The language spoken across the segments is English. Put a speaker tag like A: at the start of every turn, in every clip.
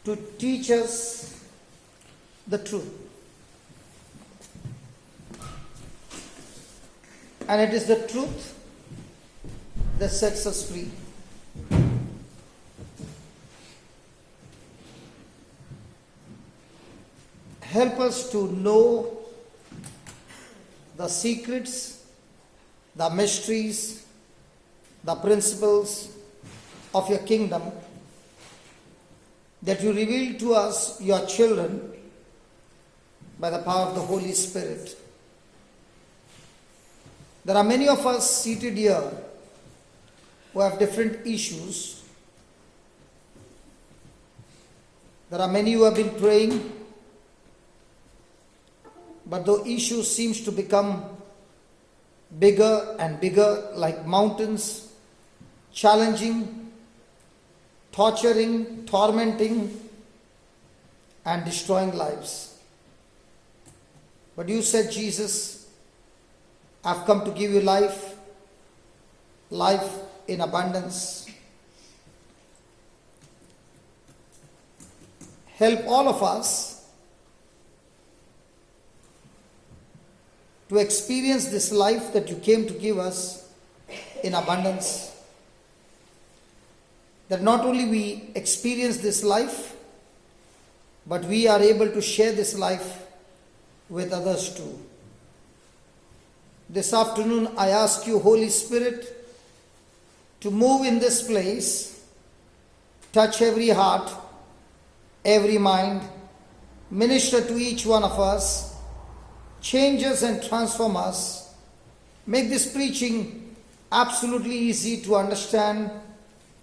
A: to teach us the truth. And it is the truth that sets us free. Help us to know the secrets, the mysteries, the principles of your kingdom that you reveal to us, your children, by the power of the Holy Spirit. There are many of us seated here who have different issues. There are many who have been praying, but the issue seems to become bigger and bigger, like mountains, challenging, torturing, tormenting, and destroying lives. But you said, Jesus, I've come to give you life, life in abundance. Help all of us to experience this life that you came to give us in abundance. That not only we experience this life, but we are able to share this life with others too. This afternoon I ask you, Holy Spirit, to move in this place, touch every heart, every mind, minister to each one of us, change us and transform us. Make this preaching absolutely easy to understand,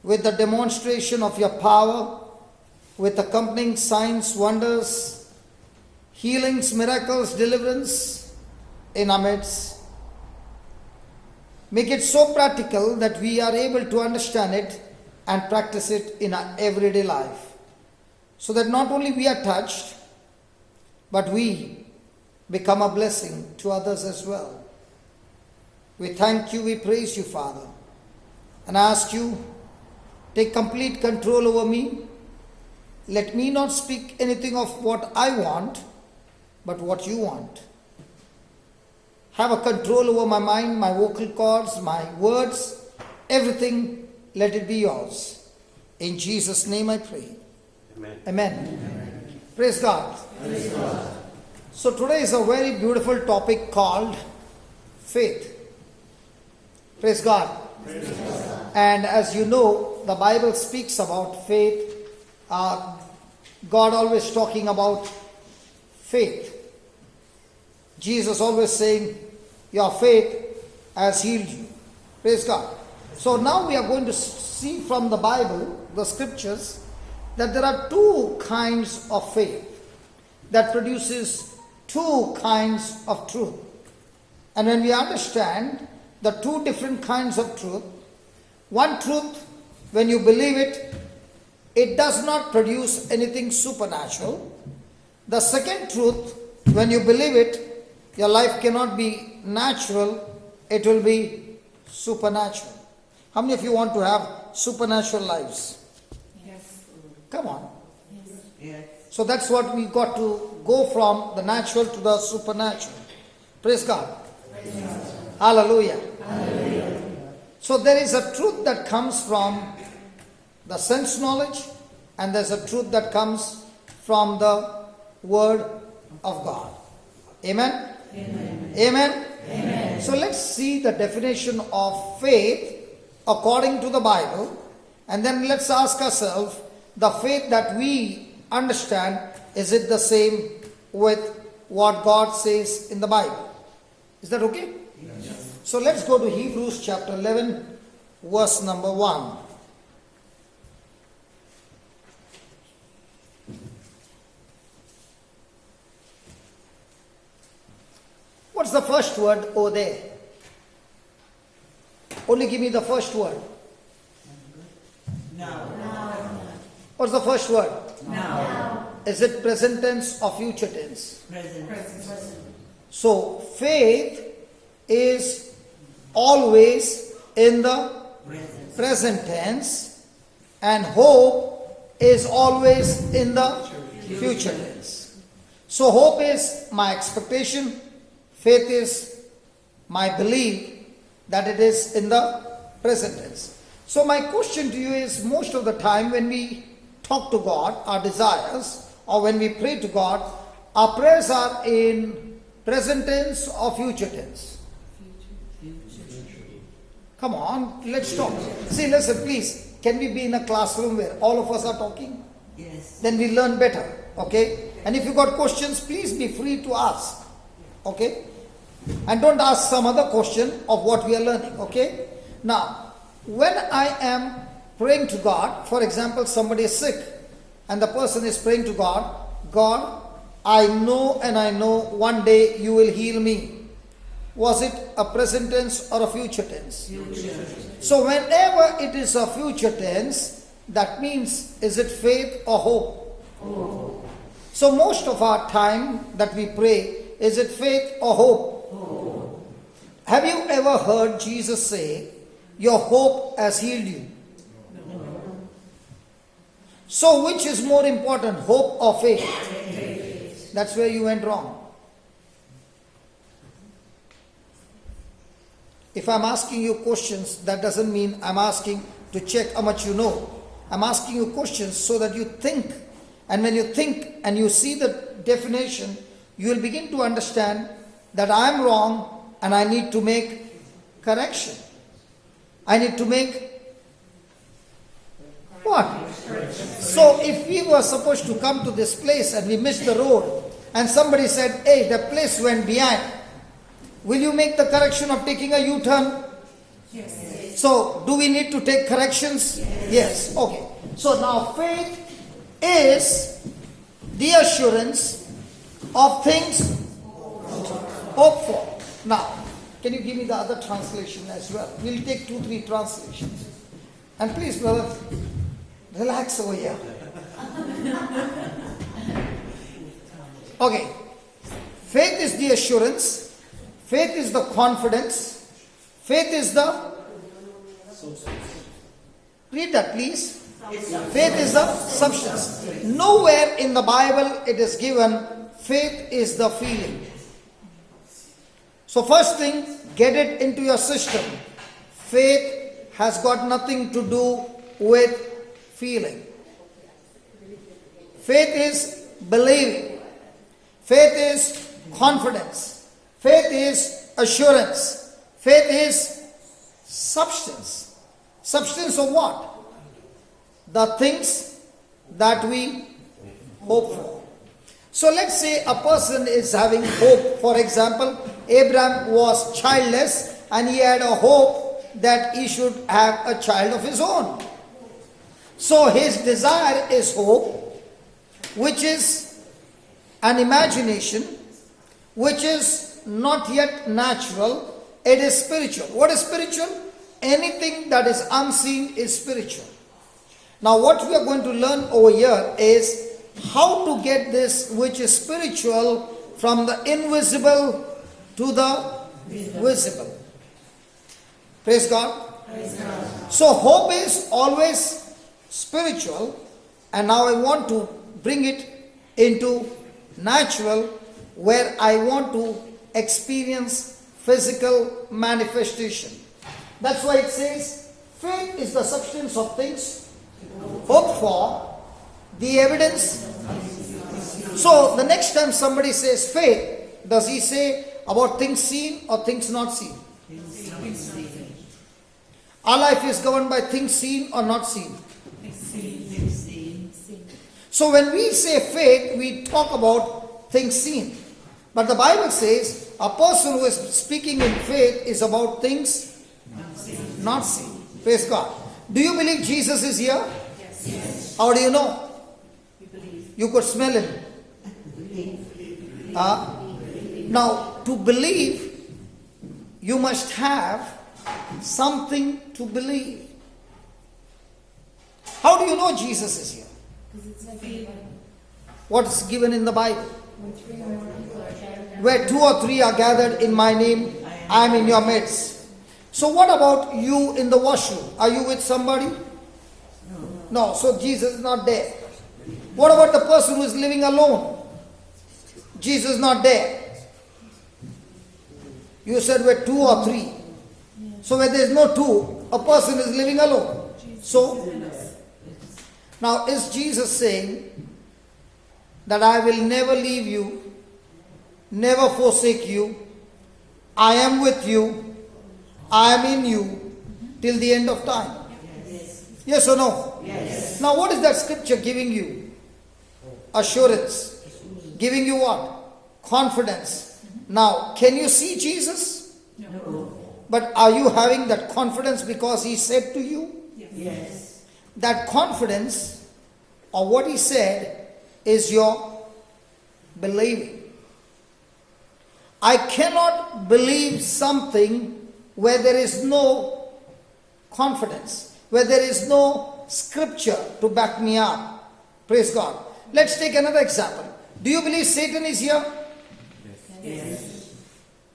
A: with the demonstration of your power, with accompanying signs, wonders, healings, miracles, deliverance in our midst. Make it so practical that we are able to understand it and practice it in our everyday life, so that not only we are touched, but we become a blessing to others as well. We thank you, we praise you, Father, and ask you, take complete control over me. Let me not speak anything of what I want, but what you want. Have a control over my mind, my vocal cords, my words, everything, let it be yours. In Jesus' name I pray.
B: Amen.
A: Amen.
B: Amen.
A: Praise God.
B: Praise God.
A: So today is a very beautiful topic called faith. Praise God.
B: Praise God.
A: And as you know, the Bible speaks about faith. God always talking about faith. Jesus always saying, your faith has healed you. Praise God. So now we are going to see from the Bible, the scriptures, that there are two kinds of faith that produces two kinds of truth. And when we understand the two different kinds of truth, one truth, when you believe it, it does not produce anything supernatural. The second truth, when you believe it, your life cannot be natural, it will be supernatural. How many of you want to have supernatural lives?
C: Yes.
A: Come on.
C: Yes.
B: Yes.
A: So that's what we got to go from the natural to the supernatural. Praise God.
C: Praise God.
A: Hallelujah.
C: Hallelujah.
A: So there is a truth that comes from the sense knowledge, and there's a truth that comes from the Word of God. Amen?
C: Amen.
A: Amen?
C: Amen.
A: So let's see the definition of faith according to the Bible, and then let's ask ourselves, the faith that we understand, is it the same with what God says in the Bible? Is that okay?
B: Yes.
A: So let's go to Hebrews chapter 11, verse number 1. What's the first word over there? Only give me the first word.
C: Now.
A: What's the first word?
C: Now.
A: Is it present tense or future tense?
C: Present.
A: So faith is always in the
C: Present.
A: present tense, and hope is always in the future tense. So hope is my expectation, faith is my belief that it is in the present tense. So my question to you is, most of the time when we talk to God, our desires, or when we pray to God, our prayers are in present tense or future tense? Come on, let's talk. See, listen, please. Can we be in a classroom where all of us are talking?
C: Yes.
A: Then we learn better, okay? And if you got questions, please be free to ask, okay? And don't ask some other question of what we are learning, okay? Now, when I am praying to God, for example, somebody is sick, and the person is praying to God, God, I know and I know one day you will heal me. Was it a present tense or a future tense?
C: Future.
A: So whenever it is a future tense, that means, is it faith or hope?
C: Hope.
A: So most of our time that we pray, is it faith or hope?
C: Hope.
A: Have you ever heard Jesus say, your hope has healed you?
C: No.
A: So which is more important, hope or faith?
C: Faith.
A: That's where you went wrong. If I'm asking you questions, that doesn't mean I'm asking to check how much you know. I'm asking you questions so that you think. And when you think and you see the definition, you will begin to understand that I'm wrong and I need to make correction. I need to make what? So if we were supposed to come to this place and we missed the road and somebody said, hey, the place went behind, will you make the correction of taking a U-turn?
C: Yes.
A: So, do we need to take corrections? Yes. Okay. So now faith is the assurance of things hoped for. Now, can you give me the other translation as well? We'll take 2-3 translations. And please, brother, relax over here. Okay. Faith is the assurance. Faith is the confidence. Faith is the... Read that, please. Faith is the substance. Nowhere in the Bible it is given faith is the feeling. So first thing, get it into your system. Faith has got nothing to do with feeling. Faith is believing. Faith is confidence. Faith is assurance. Faith is substance. Substance of what? The things that we hope for. So let's say a person is having hope. For example, Abraham was childless and he had a hope that he should have a child of his own. So his desire is hope, which is an imagination, which is not yet natural, it is spiritual. What is spiritual? Anything that is unseen is spiritual. Now what we are going to learn over here is how to get this which is spiritual from the invisible to the visible. Praise God.
C: Praise God.
A: So hope is always spiritual, and now I want to bring it into natural, where I want to experience physical manifestation. That's why it says faith is the substance of things hoped for, the evidence. So the next time somebody says faith, does he say about things seen or things not seen? Our life is governed by things seen or not seen. So when we say faith, we talk about things seen. But the Bible says a person who is speaking in faith is about things not seen. Praise God. Do you believe Jesus is here?
C: Yes.
A: How do you know?
C: We believe.
A: You could smell him. Now, to believe, you must have something to believe. How do you know Jesus is here? What is given in the Bible? Where 2 or 3 are gathered in my name, I am in your midst. So what about you in the washroom? Are you with somebody? No, so Jesus is not there. What about the person who is living alone? Jesus is not there. You said where 2 or 3. So where there is no 2, a person is living alone. So, now is Jesus saying that I will never leave you, never forsake you, I am with you, I am in you till the end of time? Yes or no?
B: Yes.
A: Now what is that scripture giving you? Assurance. Giving you what? Confidence. Now, can you see Jesus?
B: No.
A: But are you having that confidence because he said to you?
B: Yes.
A: That confidence of what he said is your believing. I cannot believe something where there is no confidence, where there is no scripture to back me up. Praise God. Let's take another example. Do you believe Satan is here?
B: Yes.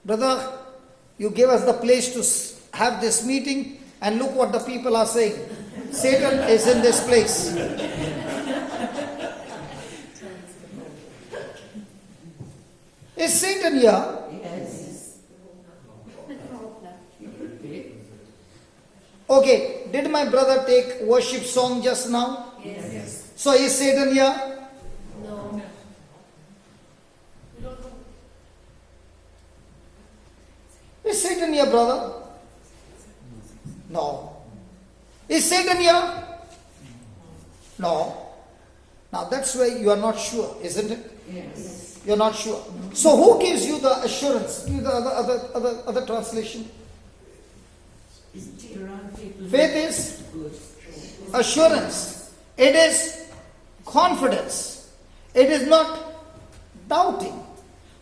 A: Brother, you gave us the place to have this meeting, and look what the people are saying. Satan is in this place. Is Satan here?
B: Yes.
A: Okay, did my brother take worship song just now?
B: Yes.
A: So is Satan here?
C: No.
A: Is Satan here, brother? No. Is Satan here? No. Now that's why you are not sure, isn't it?
B: Yes.
A: You're not sure. So who gives you the assurance? Give the other translation. Faith is assurance. It is confidence. It is not doubting.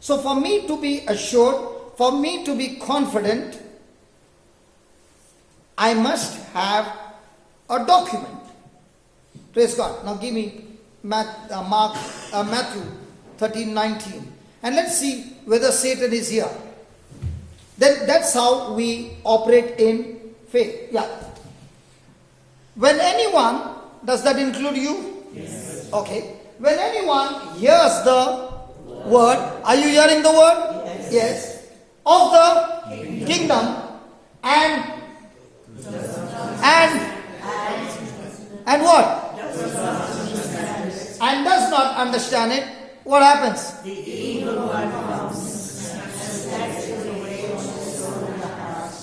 A: So for me to be assured, for me to be confident, I must have a document. Praise God. Now give me Matthew 13:19. And let's see whether Satan is here. Then that's how we operate in faith. Yeah. When anyone, does that include you?
B: Yes.
A: Okay. When anyone hears the word, are you hearing the word? Yes. Of the kingdom and what? And does not understand it, what happens?
B: The evil one comes and snatches away what is sown in the heart.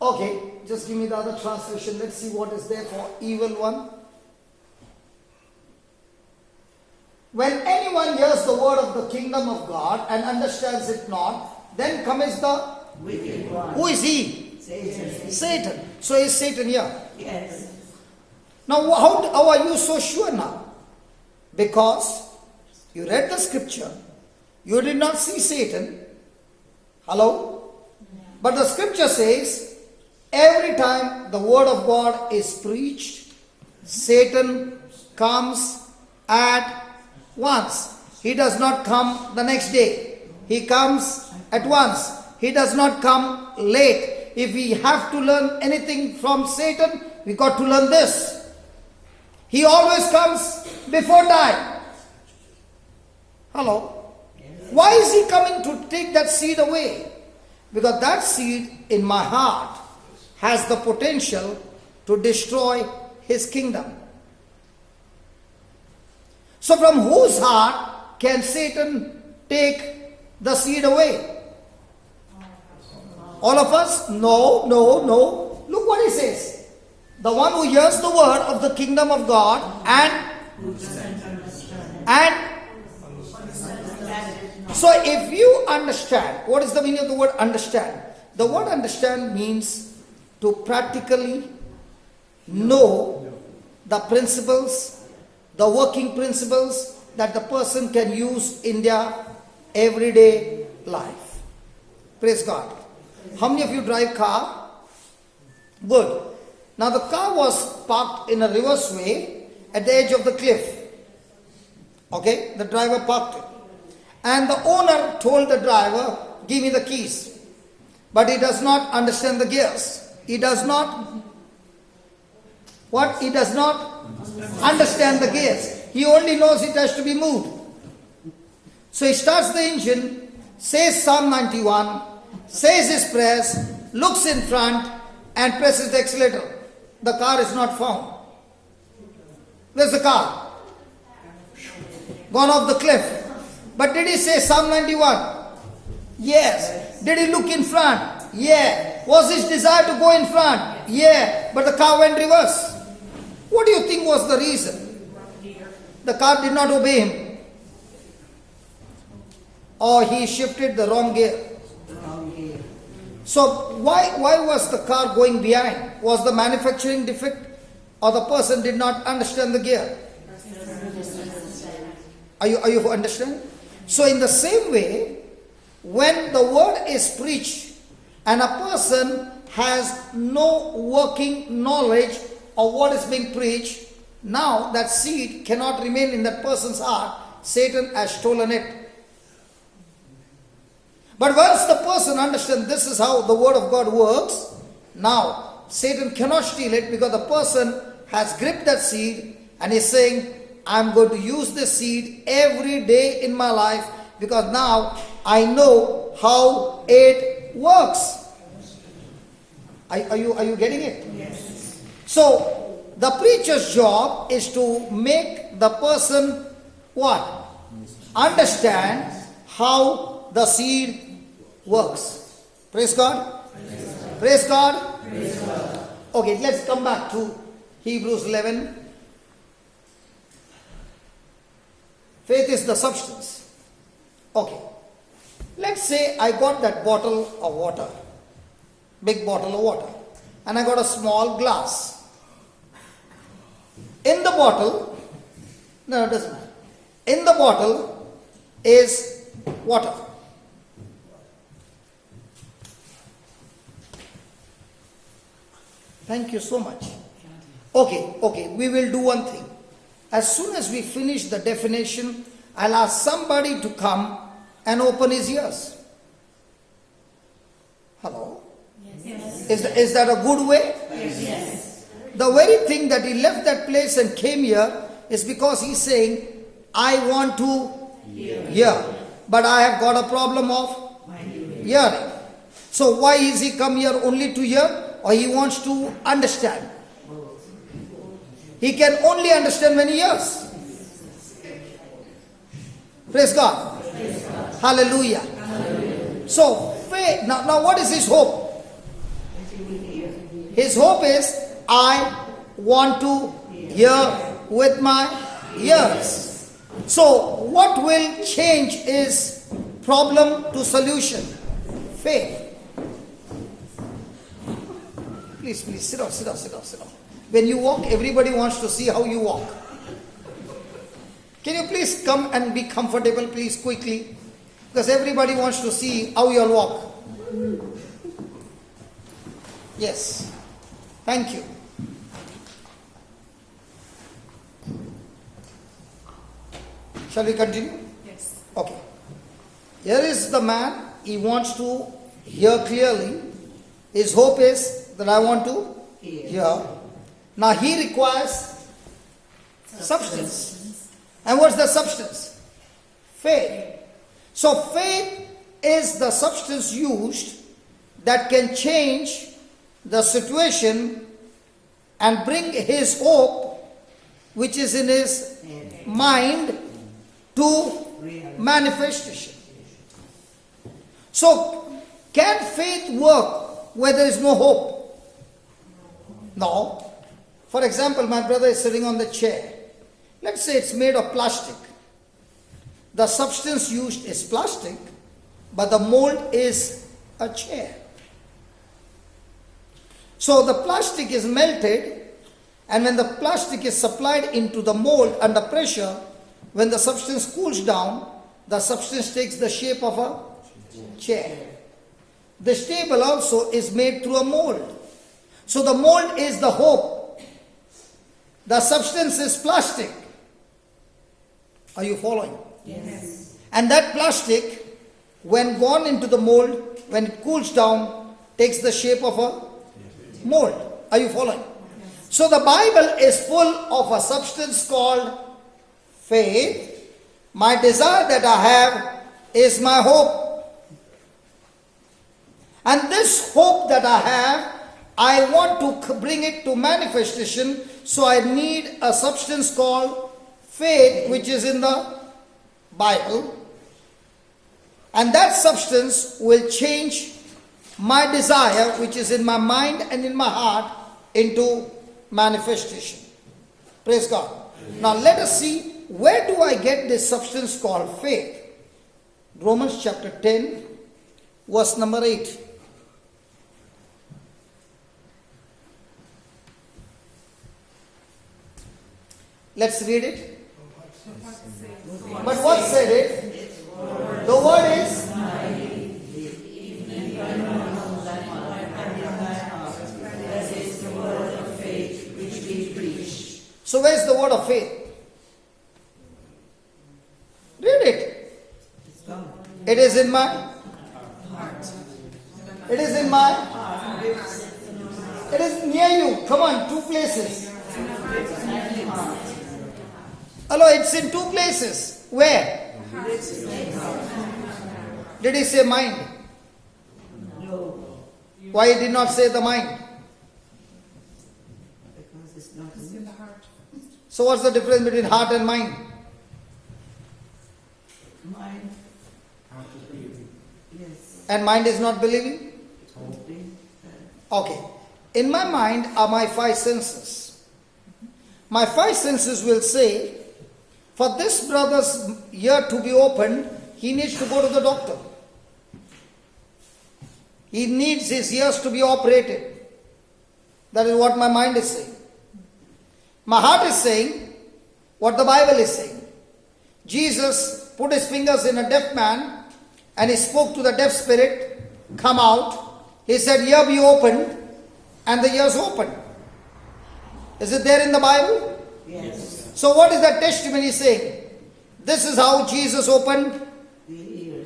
A: Okay, just give me the other translation. Let's see what is there for evil one. When anyone hears the word of the kingdom of God and understands it not, then comes the
B: Wicked one.
A: who is he?
B: Satan.
A: Satan. So is Satan here?
B: Yes.
A: Now how are you so sure now? Because you read the scripture, you did not see Satan. Hello? But the scripture says, every time the word of God is preached, Satan comes at once. He does not come the next day. He comes at once. He does not come late. If we have to learn anything from Satan, we got to learn this. He always comes before time. Hello? Why is he coming to take that seed away? Because that seed in my heart has the potential to destroy his kingdom. So from whose heart can Satan take the seed away? All of us? No. Look what he says. The one who hears the word of the kingdom of God and so if you understand, what is the meaning of the word understand? The word understand means to practically know the principles, the working principles that the person can use in their everyday life. Praise God. How many of you drive car? Good. Now the car was parked in a reverse way at the edge of the cliff. Okay, the driver parked it. And the owner told the driver, give me the keys. But he does not understand the gears. He does not What? He does not understand the gears. He only knows it has to be moved. So he starts the engine, says Psalm 91, says his prayers, looks in front and presses the accelerator. The car is not found. Where's the car? Gone off the cliff. But did he say Psalm 91? Yes. Did he look in front? Yeah. Was his desire to go in front? Yeah. But the car went reverse. What do you think was the reason? The car did not obey him. Or he shifted the wrong gear. So why was the car going behind? Was the manufacturing defect, or the person did not understand the gear? Are you understand? So in the same way, when the word is preached and a person has no working knowledge of what is being preached, now that seed cannot remain in that person's heart. Satan has stolen it. But once the person understands this is how the word of God works, now Satan cannot steal it, because the person has gripped that seed and is saying, I'm going to use this seed every day in my life, because now I know how it works. Are you getting it?
C: Yes.
A: So the preacher's job is to make the person what? Understand how the seed works. Praise God. Praise God.
C: Praise God.
A: Okay, let's come back to Hebrews 11. Faith is the substance. Okay. Let's say I got that bottle of water. Big bottle of water. And I got a small glass. In the bottle, no, it doesn't matter. In the bottle is water. Thank you so much. Okay, we will do one thing. As soon as we finish the definition, I'll ask somebody to come and open his ears. Hello?
C: Yes.
A: Is that a good way?
C: Yes.
A: The very thing that he left that place and came here is because he's saying, I want to hear, but I have got a problem of hearing. So why is he come here only to hear, or he wants to understand? He can only understand when he hears. Praise God. Hallelujah. So faith. Now what is his hope? His hope is, I want to hear with my ears. So what will change is problem to solution. Faith. Please, sit down. When you walk, everybody wants to see how you walk. Can you please come and be comfortable, please, quickly? Because everybody wants to see how you'll walk. Yes. Thank you. Shall we continue?
C: Yes.
A: Okay. Here is the man. He wants to hear clearly. His hope is that I want to hear. Now he requires substance. And what's the substance? Faith. So faith is the substance used that can change the situation and bring his hope, which is in his mind, to manifestation. So can faith work where there is no hope? No. For example, my brother is sitting on the chair. Let's say it's made of plastic. The substance used is plastic, but the mold is a chair. So the plastic is melted, and when the plastic is supplied into the mold under pressure, when the substance cools down, the substance takes the shape of a chair. This table also is made through a mold. So the mold is the hope. The substance is plastic. Are you following?
C: Yes.
A: And that plastic, when gone into the mold, when it cools down, takes the shape of a mold. Are you following? So the Bible is full of a substance called faith. My desire that I have is my hope. And this hope that I have, I want to bring it to manifestation. So I need a substance called faith, which is in the Bible. And that substance will change my desire, which is in my mind and in my heart, into manifestation. Praise God. Now let us see, where do I get this substance called faith? Romans chapter 10, verse number 8. Let's read it. But what said it? The word is. So where's the word of faith? Read it. It is in my heart. It is in my heart. It is near you. Come on, two places. Hello, it's in two places. Where? Did he say mind?
B: No.
A: Why he did not say the mind?
B: Because it's not in the heart.
A: So what's the difference between heart and mind?
B: Mind. Yes.
A: And mind is not believing? Okay. In my mind are my five senses. My five senses will say, for this brother's ear to be opened, he needs to go to the doctor. He needs his ears to be operated. That is what my mind is saying. My heart is saying what the Bible is saying. Jesus put his fingers in a deaf man and he spoke to the deaf spirit, come out. He said, ear be opened, and the ears opened. Is it there in the Bible?
B: Yes.
A: So what is that testimony saying? This is how Jesus opened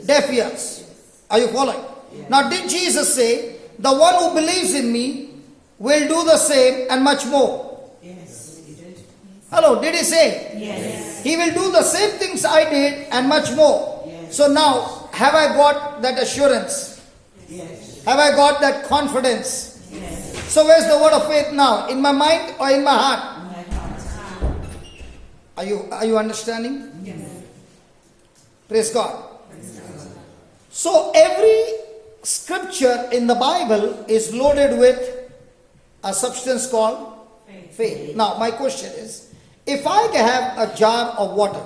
A: deaf ears. Are you following?
B: Yes.
A: Now did Jesus say, the one who believes in me will do the same and much more?
B: Yes, he did.
A: Hello, did he say?
B: Yes.
A: He will do the same things I did and much more.
B: Yes.
A: So now, have I got that assurance?
B: Yes.
A: Have I got that confidence?
B: Yes.
A: So where's the word of faith now? In my mind or in my heart?
B: My heart.
A: Are you understanding?
B: Yes.
A: Praise God. So every scripture in the Bible is loaded with a substance called faith. Now my question is, if I have a jar of water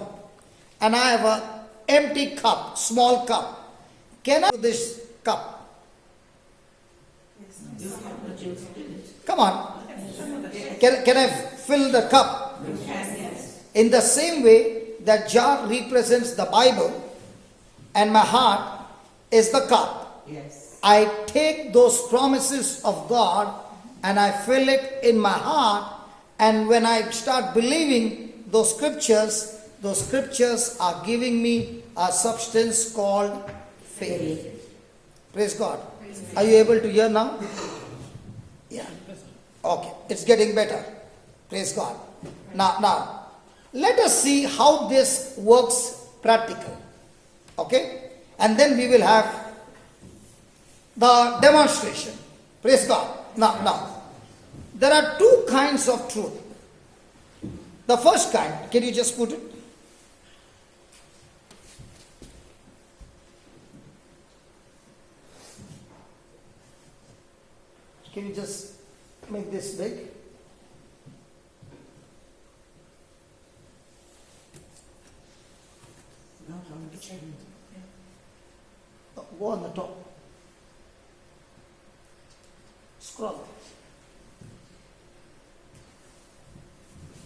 A: and I have an empty cup, small cup, can I do this cup?
B: You have the juice in it.
A: Come on. Can I fill the cup?
B: Yes.
A: In the same way, that jar represents the Bible and my heart is the cup.
B: Yes.
A: I take those promises of God and I fill it in my heart, and when I start believing those scriptures are giving me a substance called faith. Praise God. Are you able to hear now? Yeah. Okay. It's getting better. Praise God. Now, let us see how this works practically. Okay? And then we will have the demonstration. Praise God. Now, there are two kinds of truth. The first kind, can you just put it? Can you just make this big?
B: Not on the screen.
A: Go on the top. Scroll.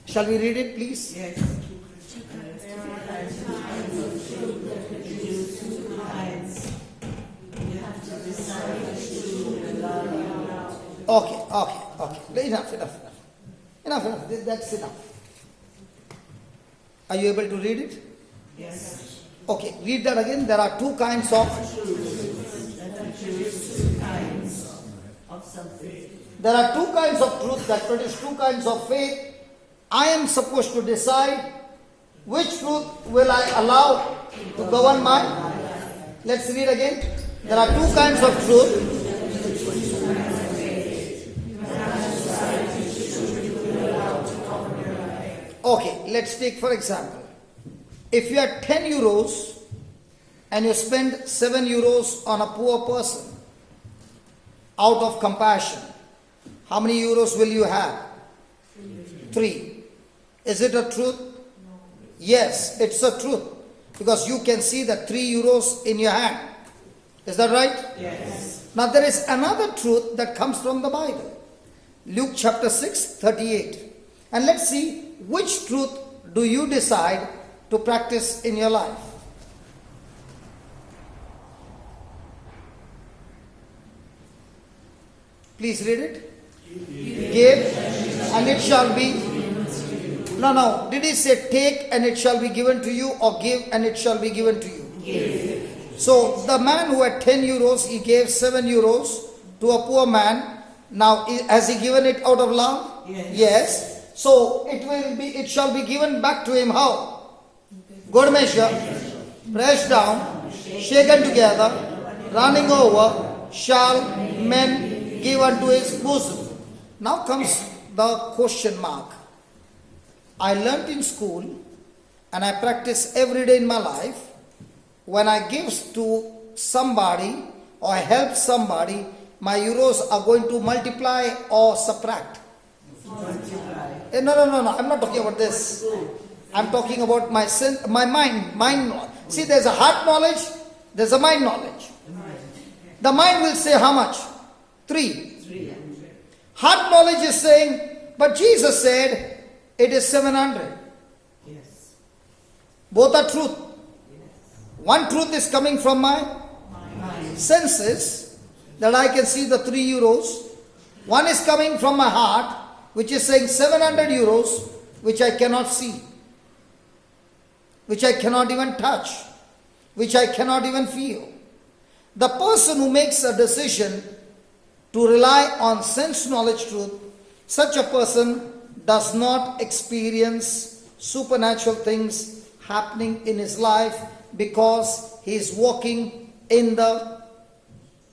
A: Shall we read it, please?
B: Yes.
A: Okay. Enough. That's enough. Are you able to read it?
B: Yes.
A: Okay, read that again. There are two kinds of
B: of something.
A: There are two kinds of truth that produce two kinds of faith. I am supposed to decide which truth will I allow to govern my life. Let's read again. There are two kinds of truth. Okay, let's take for example. If you have 10 euros and you spend 7 euros on a poor person out of compassion, how many euros will you have? 3. Is it a truth? Yes, it's a truth. Because you can see the 3 euros in your hand. Is that right?
B: Yes.
A: Now there is another truth that comes from the Bible. Luke chapter 6, 38. And let's see which truth do you decide to practice in your life. Please read it. Give and it shall be. No. Did he say take and it shall be given to you, or give and it shall be given to you?
B: Give.
A: So the man who had 10 euros, he gave 7 euros to a poor man. Now, has he given it out of love?
B: Yes.
A: So it shall be given back to him how? Good measure, pressed down, shaken together, running over, shall men give unto his bosom. Now comes the question mark. I learnt in school and I practice every day in my life. When I give to somebody or I help somebody, my euros are going to multiply or subtract. No. I'm not talking about this. I'm talking about my mind. See, there's a heart knowledge, there's a mind knowledge. The mind will say how much? 3. Heart knowledge is saying, but Jesus said it is 700.
B: Yes.
A: Both are truth. One truth is coming from my senses, that I can see the 3 euros. One is coming from my heart, which is saying 700 euros, which I cannot see, which I cannot even touch, which I cannot even feel. The person who makes a decision to rely on sense knowledge truth, such a person does not experience supernatural things happening in his life, because he is walking in the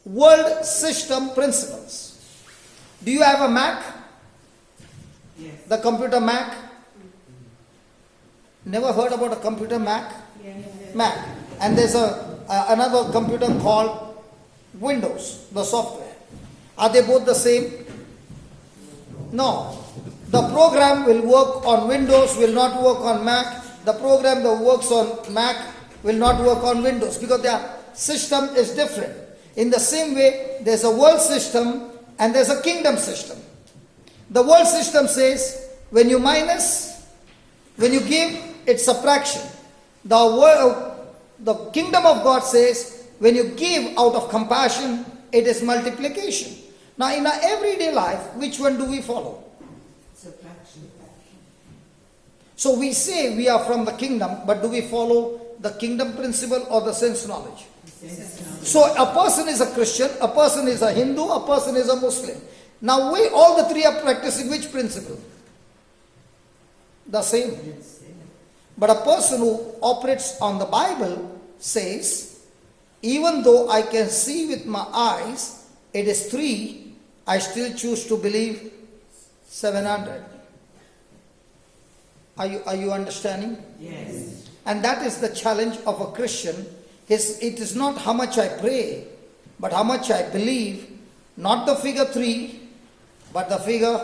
A: world system principles. Do you have a Mac?
B: Yes.
A: The computer Mac? Never heard about a computer Mac?
B: Yes.
A: Mac. And there's another computer called Windows, the software. Are they both the same? No. The program will work on Windows, will not work on Mac. The program that works on Mac will not work on Windows, because their system is different. In the same way, there's a world system and there's a kingdom system. The world system says, when you minus, when you give, it's subtraction. The kingdom of God says, when you give out of compassion, it is multiplication. Now, in our everyday life, which one do we follow?
B: Subtraction.
A: So we say we are from the kingdom, but do we follow the kingdom principle or the sense knowledge? So a person is a Christian, a person is a Hindu, a person is a Muslim. Now we all the three are practicing which principle? The same. But a person who operates on the Bible says, even though I can see with my eyes, it is 3, I still choose to believe 700. Are you understanding?
B: Yes.
A: And that is the challenge of a Christian. It is not how much I pray, but how much I believe. Not the figure 3, but the figure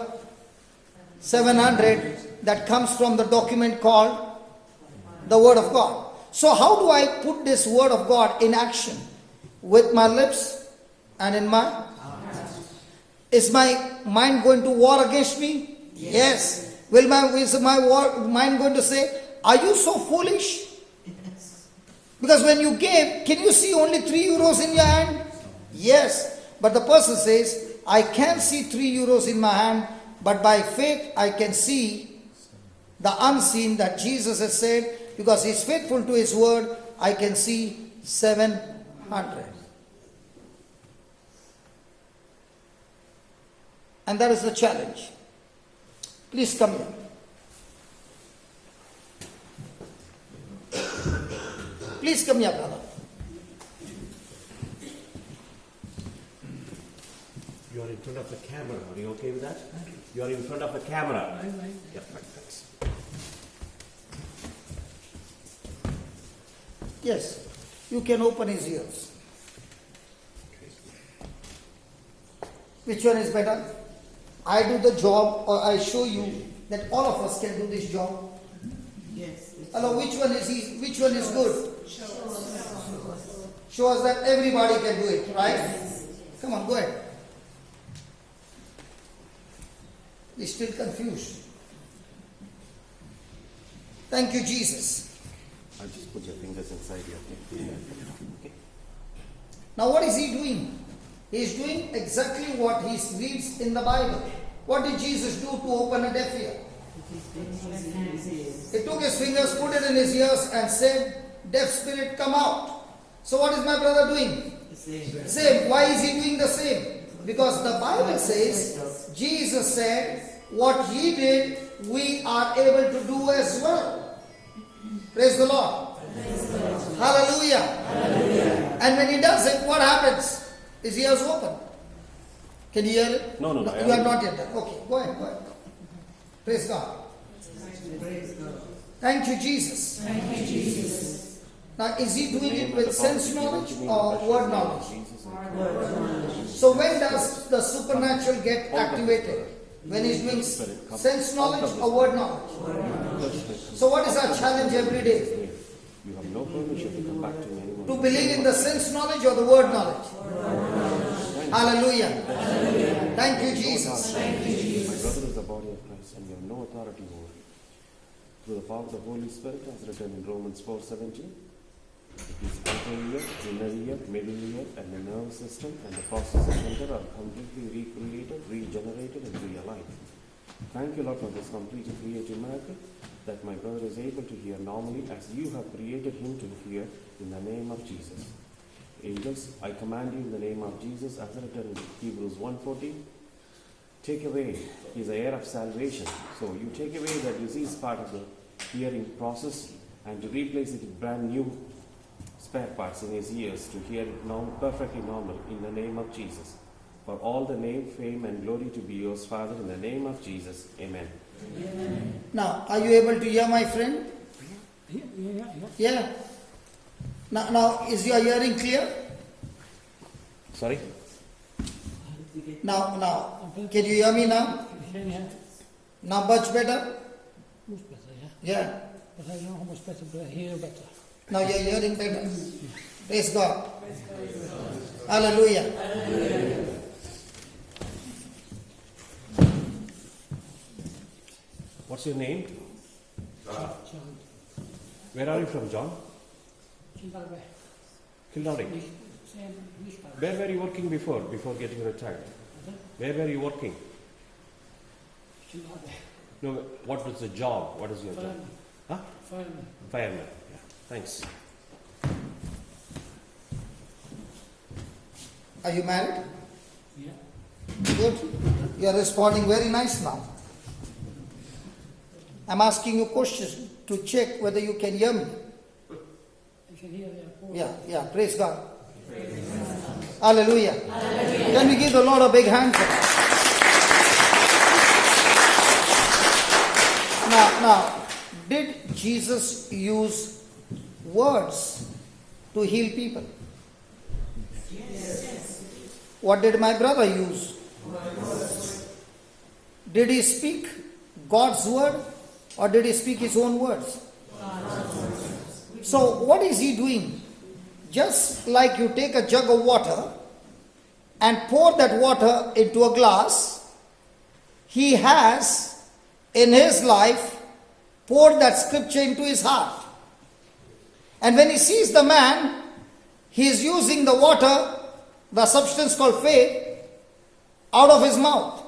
A: 700 that comes from the document called the Word of God. So how do I put this Word of God in action? With my lips and in my heart. Is my mind going to war against me? Yes. Is my mind going to say, are you so foolish?
B: Yes.
A: Because when you gave, can you see only 3 euros in your hand? Yes. But the person says, I can see 3 euros in my hand, but by faith I can see the unseen that Jesus has said, because He is faithful to His word, I can see 700. And that is the challenge. Please come here. Please come here, brother.
D: You are in front of the camera. Are you okay with that? You are in front of the camera. Yeah, fine, thanks.
A: Yes, you can open his ears. Which one is better? I do the job, or I show you that all of us can do this job?
C: Yes.
A: Hello, which one is which one is good? Show us that everybody can do it, right? Come on, go ahead. He's still confused. Thank you, Jesus.
D: I'll just put your fingers inside here. Okay.
A: Now what is he doing? He is doing exactly what he reads in the Bible. What did Jesus do to open a deaf ear? He took his fingers, put it in his ears and said, deaf spirit, come out. So what is my brother doing? Same. Why is he doing the same? Because the Bible says, Jesus said, what he did, we are able to do as well. Praise the Lord. Hallelujah. Hallelujah. And when he does it, what happens? His ears open. Can you hear it?
D: No.
A: You are not yet done. Okay, go ahead. Praise God. Thank you, Jesus.
C: Thank you, Jesus.
A: Now, is he doing it with sense knowledge or word knowledge? So when does the supernatural get activated? When he's doing sense knowledge or word knowledge? So what is our challenge every day?
D: You have no permission to come back to me anymore.
A: To believe in the sense knowledge or the word knowledge? Hallelujah. Thank you, Jesus.
D: My brother is the body of Christ and you have no authority over it. Through the power of the Holy Spirit, as written in Romans 4:17, his outer ear, inner ear, middle ear, and the nervous system and the processing center are completely recreated, regenerated, and realigned. Thank you, Lord, for this complete creative miracle that my brother is able to hear normally as you have created him to hear in the name of Jesus. Angels, I command you in the name of Jesus, as written in Hebrews 1:14, take away his air of salvation. So you take away that disease part of the hearing process and to replace it with brand new spare parts in his ears to hear it perfectly normal in the name of Jesus. For all the name, fame, and glory to be yours, Father, in the name of Jesus. Amen.
A: Amen. Now, are you able to hear, my friend? Yeah. Now, is your hearing clear?
D: Sorry?
A: Now, can you hear me now? Now much better?
E: Much better,
A: Yeah.
E: But I don't know how much better, but I hear better.
A: Now you're hearing better. Praise God. Hallelujah.
D: What's your name?
E: John.
D: Where are you from, John?
E: Zimbabwe.
D: Kildare.
E: Same Zimbabwe.
D: Where were you working before getting retired? Where were you working?
E: Zimbabwe.
D: No, what was the job? What is your job?
E: Fireman.
D: Huh?
E: Fireman.
D: Fireman. Yeah. Thanks.
A: Are you married?
E: Yeah.
A: Good. You are responding very nice now. I'm asking you questions to check whether you can hear me.
E: I can hear you.
A: Yeah. Praise God. Hallelujah. Can we give the Lord a big hand for that? Now, did Jesus use words to heal people? Yes. What did my brother use? Words. Did he speak God's word or did he speak his own words? So what is he doing? Just like you take a jug of water and pour that water into a glass, he has in his life poured that scripture into his heart. And when he sees the man, he is using the water, the substance called faith, out of his mouth.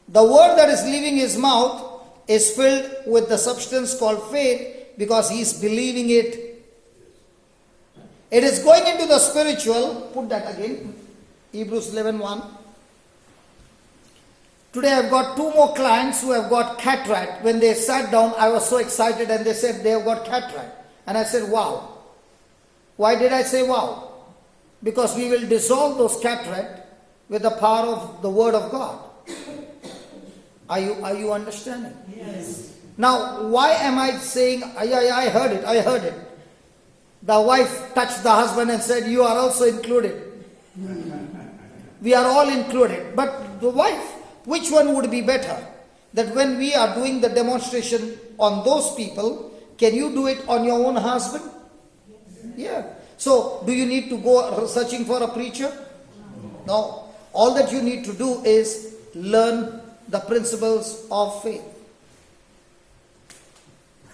A: The word that is leaving his mouth is filled with the substance called faith because he is believing it. It is going into the spiritual. Put that again. Hebrews 11:1. Today I've got 2 more clients who have got cataract. When they sat down, I was so excited and they said they have got cataract. And I said, wow. Why did I say wow? Because we will dissolve those cataract with the power of the Word of God. Are you understanding?
C: Yes.
A: Now, why am I saying, I heard it. The wife touched the husband and said, you are also included. We are all included. But the wife, which one would be better? That when we are doing the demonstration on those people, can you do it on your own husband? Yeah. So, do you need to go searching for a preacher? No. All that you need to do is learn the principles of faith.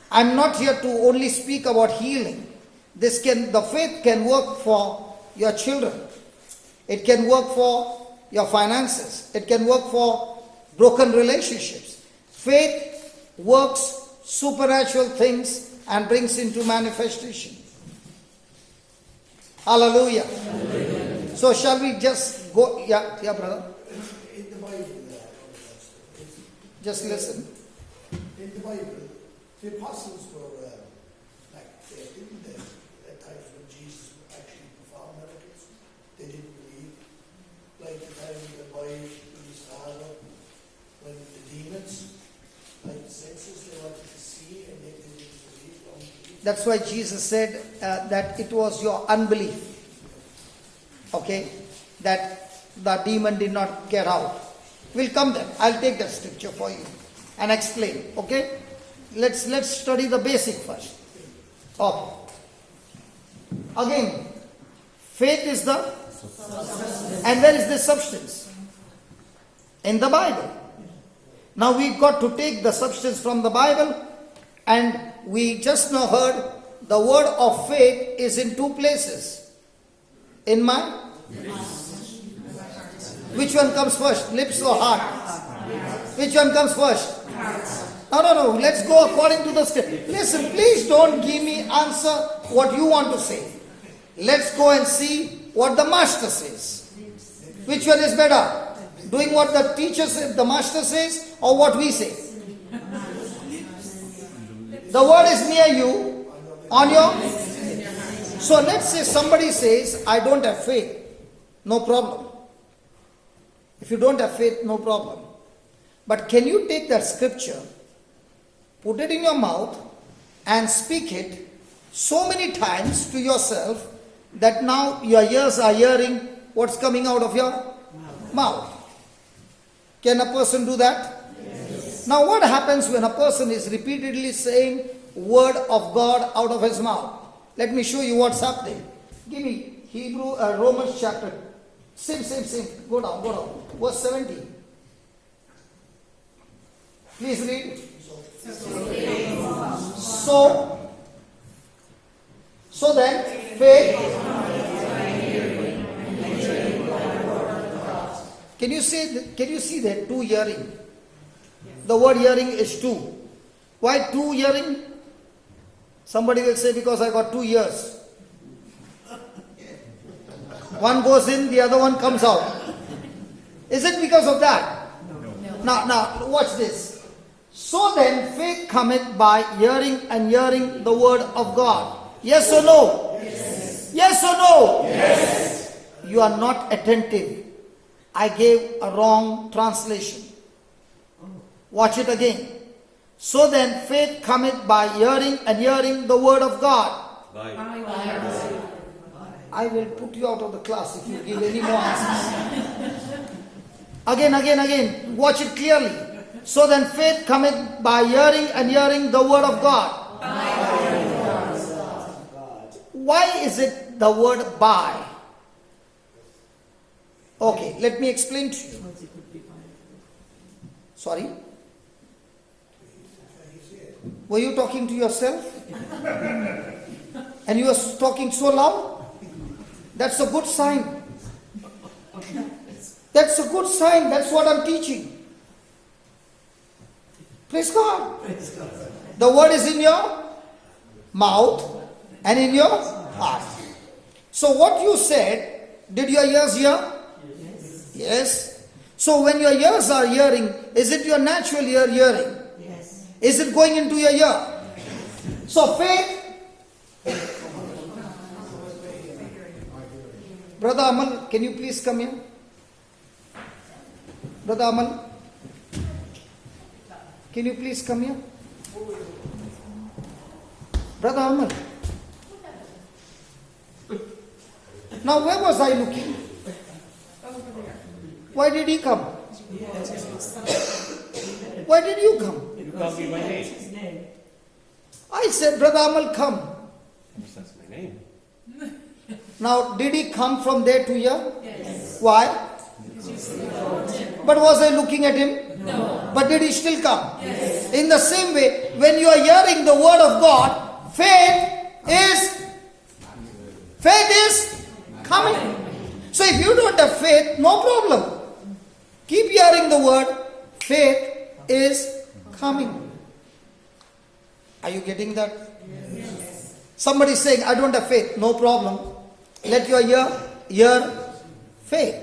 A: I'm not here to only speak about healing. The faith can work for your children. It can work for your finances. It can work for broken relationships. Faith works supernatural things and brings into manifestation. Hallelujah. Hallelujah. So shall we just go? Yeah, brother.
F: In the Bible,
A: Just listen.
F: in the Bible, the apostles were didn't they? At times when Jesus actually performed miracles, they didn't believe. Like the time the boy with his father, when the demons, like the senses, they wanted to see and they didn't believe.
A: That's why Jesus said that it was your unbelief. Okay? That the demon did not get out. We'll come there. I'll take that scripture for you and explain. Okay? Let's study the basic first. Okay. Again, faith is the substance. And where is this substance? In the Bible. Now we've got to take the substance from the Bible, and we just now heard the word of faith is in 2 places. In my? Which one comes first? Lips or heart? Which one comes first? No. Let's go according to the script. Listen, please don't give me answer what you want to say. Let's go and see what the master says. Which one is better? Doing what the teacher says, the master says, or what we say? The word is near you, on your... So let's say somebody says, I don't have faith. No problem. If you don't have faith, no problem. But can you take that scripture, put it in your mouth, and speak it so many times to yourself that now your ears are hearing what's coming out of your mouth? Can a person do that? Yes. Now what happens when a person is repeatedly saying word of God out of his mouth? Let me show you what's happening. Give me Romans chapter. Same. Go down. Verse 17. Please read. So then, faith. Can you see that 2 hearing? The word hearing is 2. Why 2 hearing? Somebody will say, because I got 2 ears. One goes in, the other one comes out. Is it because of that? No. Now, watch this. So then, faith cometh by hearing, and hearing the word of God. Yes or no? Yes. Yes or no? Yes. You are not attentive. I gave a wrong translation. Watch it again. So then, faith cometh by hearing, and hearing the word of God. I will put you out of the class if you give any more answers. Again. Watch it clearly. So then faith cometh by hearing, and hearing the word of God. Why is it the word by? Okay, let me explain to you. Sorry? Were you talking to yourself? And you were talking so loud? That's a good sign. That's a good sign. That's what I'm teaching. Praise God. The word is in your mouth and in your heart. So what you said, did your ears hear? Yes. So when your ears are hearing, is it your natural ear hearing?
C: Yes.
A: Is it going into your ear? So faith. Brother Amal, can you please come here? Brother Amal, can you please come here? Brother Amal. Now where was I looking? Why did he come? Why did you come?
D: You called me by name.
C: His name.
A: I said, Brother Amal, come.
D: That's my name.
A: Now, did he come from there to here? Yes. Why? But was I looking at him? No. But did he still come? Yes. In the same way, when you are hearing the word of God, faith is coming. So if you don't have faith, no problem. Keep hearing the word, faith is coming. Are you getting that? Yes. Somebody is saying, I don't have faith, no problem. Let your ear hear faith.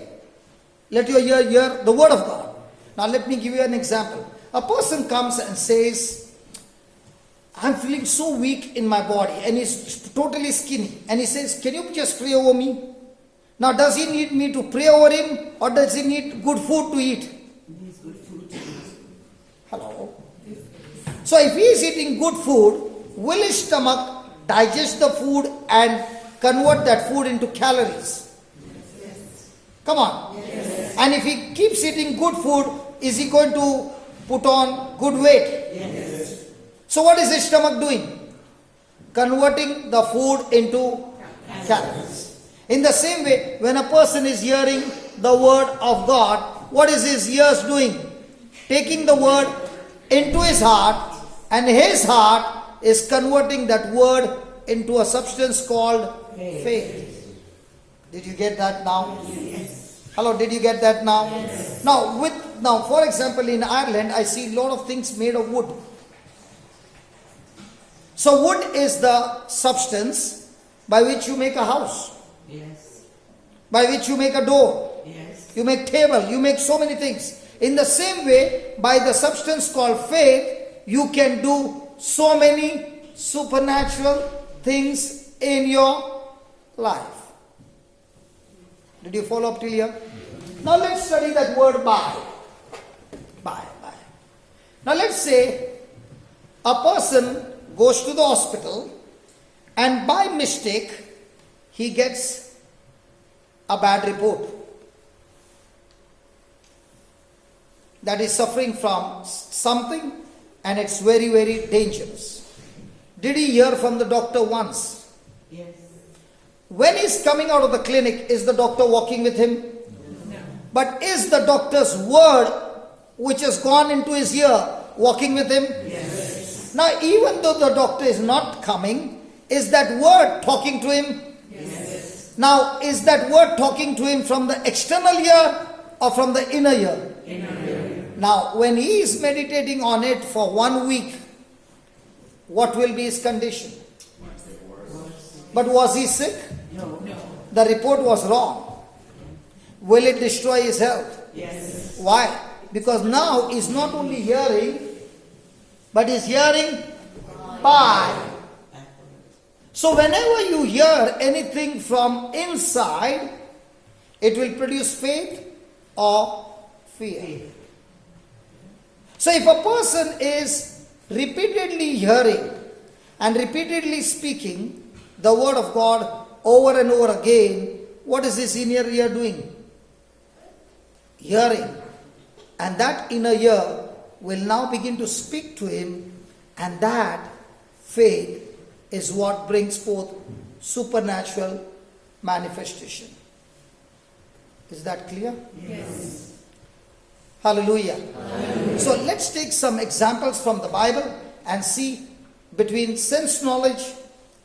A: Let your ear hear the word of God. Now let me give you an example. A person comes and says, I'm feeling so weak in my body, and he's totally skinny. And he says, can you just pray over me? Now does he need me to pray over him, or does he need good food to eat?
C: He needs good food.
A: Hello? So if he is eating good food, will his stomach digest the food and convert that food into calories?
C: Yes.
A: Come on.
C: Yes.
A: And if he keeps eating good food, is he going to put on good weight?
C: Yes.
A: So what is his stomach doing? Converting the food into calories. In the same way, when a person is hearing the word of God, what is his ears doing? Taking the word into his heart, and his heart is converting that word into a substance called faith. Did you get that now?
C: Yes.
A: Hello, did you get that now?
C: Yes.
A: Now, for example, in Ireland, I see a lot of things made of wood. So wood is the substance by which you make a house,
C: Yes.
A: by which you make a door,
C: Yes.
A: you make table, you make so many things. In the same way, by the substance called faith, you can do so many supernatural things in your life. Did you follow up till here? Now let's study that word by. By. Now let's say a person goes to the hospital and by mistake he gets a bad report. That is suffering from something and it's very, very dangerous. Did he hear from the doctor once?
C: Yes.
A: When he's coming out of the clinic, is the doctor walking with him?
C: No.
A: But is the doctor's word which has gone into his ear walking with him?
C: Yes.
A: Now even though the doctor is not coming, is that word talking to him?
C: Yes.
A: Now is that word talking to him from the external ear or from the inner ear?
C: Inner ear.
A: Now when he is meditating on it for 1 week, what will be his condition? But was he sick?
C: No.
A: The report was wrong. Will it destroy his health?
C: Yes.
A: Why? Because now he's not only hearing, but he's hearing by. So whenever you hear anything from inside, it will produce faith or fear. So if a person is repeatedly hearing and repeatedly speaking the word of God over and over again, what is his inner ear doing? Hearing. And that inner ear will now begin to speak to him, and that faith is what brings forth supernatural manifestation. Is that clear?
C: Yes.
A: Hallelujah. Hallelujah. So let's take some examples from the Bible and see between sense knowledge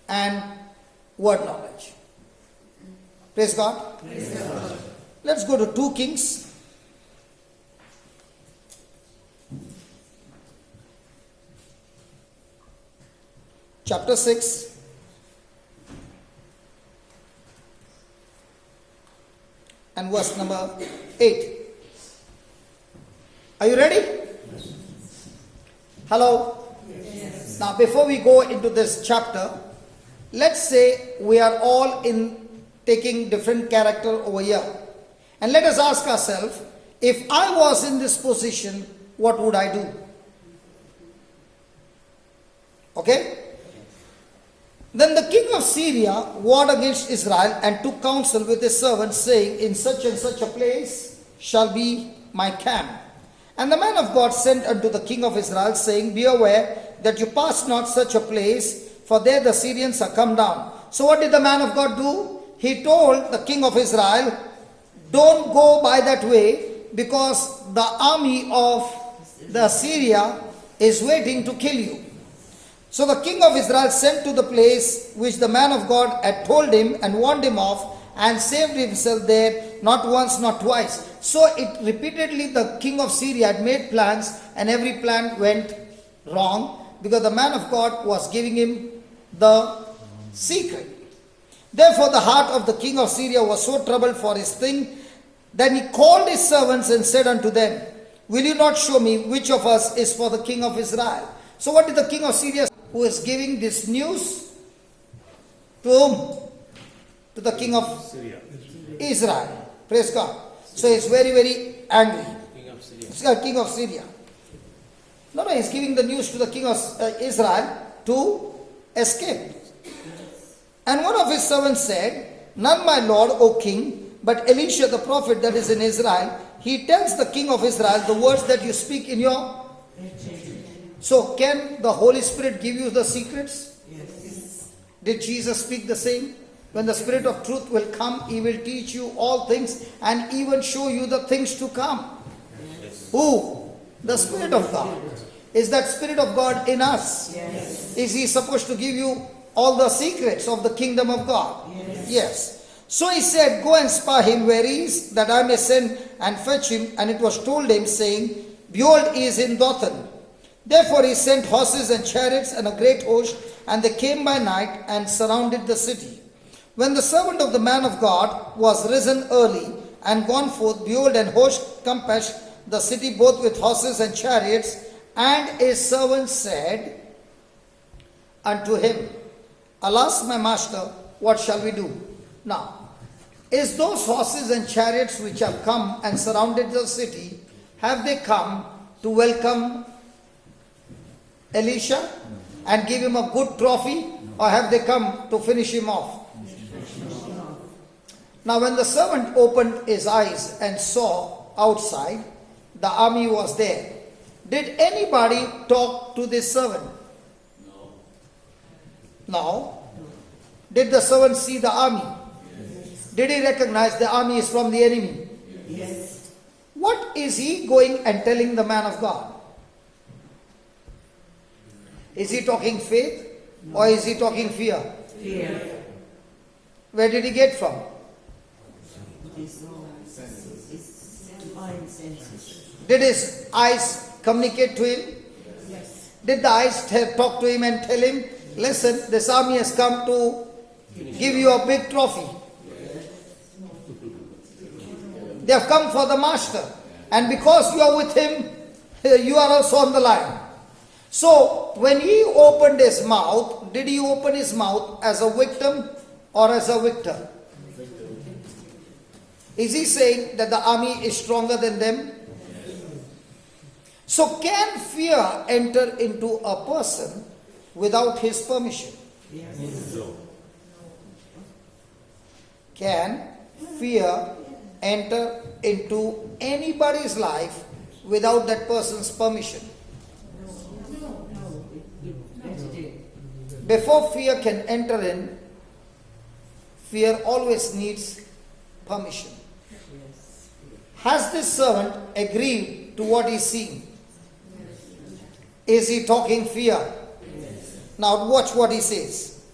A: and word knowledge. Praise God.
C: Praise God.
A: Let's go to 2 Kings. Chapter 6. And verse number 8. Are you ready? Hello?
B: Yes.
A: Now, before we go into this chapter, let's say we are all in taking different character over here. And let us ask ourselves, if I was in this position, what would I do? Okay? Then the king of Syria warred against Israel and took counsel with his servants, saying, in such and such a place shall be my camp. And the man of God sent unto the king of Israel, saying, be aware that you pass not such a place, for there the Syrians are come down. So what did the man of God do? He told the king of Israel, don't go by that way, because the army of the Syria is waiting to kill you. So the king of Israel sent to the place which the man of God had told him and warned him of, and saved himself there, not once, not twice. So it repeatedly, the king of Syria had made plans, and every plan went wrong, because the man of God was giving him the secret. Therefore the heart of the king of Syria was so troubled for his thing, that he called his servants and said unto them, will you not show me which of us is for the king of Israel? So what did the king of Syria, who is giving this news to whom? To the king of
D: Syria.
A: Israel. Praise God. So he's very, very angry.
D: King of Syria.
A: King of Syria. No, he's giving the news to the king of Israel to escape. And one of his servants said, none, my lord, O king, but Elisha the prophet that is in Israel. He tells the king of Israel the words that you speak in your... So can the Holy Spirit give you the secrets?
B: Yes.
A: Did Jesus speak the same? When the Spirit of truth will come, He will teach you all things and even show you the things to come.
D: Yes.
A: Who? The Spirit of God. Is that Spirit of God in us?
B: Yes.
A: Is He supposed to give you all the secrets of the kingdom of God?
B: Yes.
A: Yes. So he said, go and spy him where he is, that I may send and fetch him. And it was told him, saying, behold, he is in Dothan. Therefore he sent horses and chariots and a great host, and they came by night and surrounded the city. When the servant of the man of God was risen early and gone forth, behold, an host compassed the city both with horses and chariots. And his servant said unto him, alas, my master, what shall we do? Now, is those horses and chariots which have come and surrounded the city, have they come to welcome Elisha and give him a good trophy, or have they come to finish him off? Now when the servant opened his eyes and saw outside, the army was there. Did anybody talk to this servant? No. Did the servant see the army?
B: Yes.
A: Did he recognize the army is from the enemy?
B: Yes.
A: What is he going and telling the man of God? Is he talking faith or is he talking fear?
B: Fear.
A: Where did he get from?
B: His divine senses.
A: Did his eyes communicate to him?
B: Yes.
A: Did the eyes talk to him and tell him, listen, this army has come to give you a big trophy. They have come for the master. And because you are with him, you are also on the line. So, when he opened his mouth, did he open his mouth as a victim or as a victor? Is he saying that the army is stronger than them? So, can fear enter into a person without his permission?
B: Yes.
A: Can fear enter into anybody's life without that person's permission? Before fear can enter in, fear always needs permission. Has this servant agreed to what he's seeing? Is he talking fear? Now watch what he says.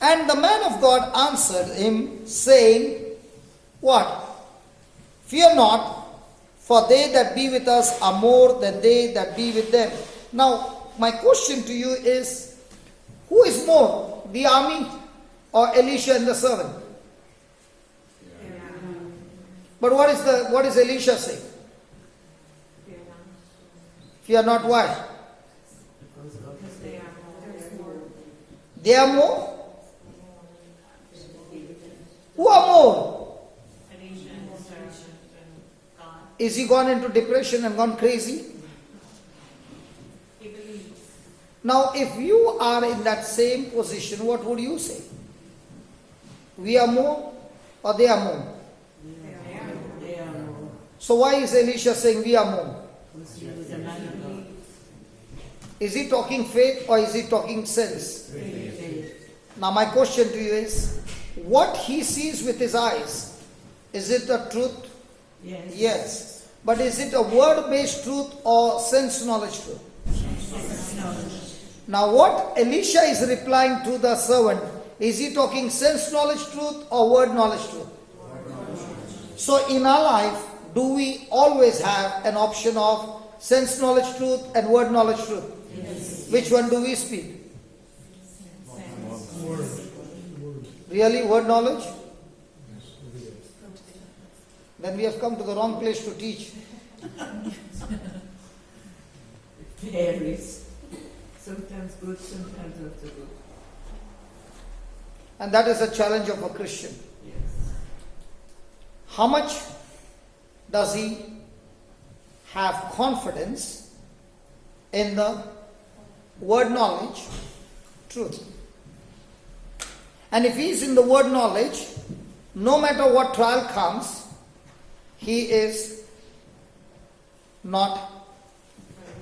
A: And the man of God answered him, saying, what? Fear not, for they that be with us are more than they that be with them. Now, my question to you is, who is more, the army or Elisha and the servant? But what is Elisha saying? Fear not, why?
C: Because they are more.
A: They are more? Who are more?
C: Elisha and the servant and God.
A: Is he gone into depression and gone crazy?
C: He believes.
A: Now, if you are in that same position, what would you say? We are more or they are more?
B: They are more.
A: So why is Elisha saying we are more?
B: Because he was a man of God.
A: Is he talking faith or is he talking sense?
B: Faith.
A: Now my question to you is, what he sees with his eyes, is it the truth?
B: Yes.
A: Yes. But is it a word-based truth or sense knowledge truth? Now what Elisha is replying to the servant, is he talking sense knowledge truth or word knowledge truth? So in our life, do we always have an option of sense knowledge truth and word knowledge truth?
B: Yes.
A: Which one do we speak? Really, word knowledge? Then we have come to the wrong place to teach.
B: Varies. Sometimes good, sometimes not so good.
A: And that is a challenge of a Christian.
B: Yes.
A: How much does he have confidence in the word knowledge truth? And if he is in the word knowledge, no matter what trial comes, he is not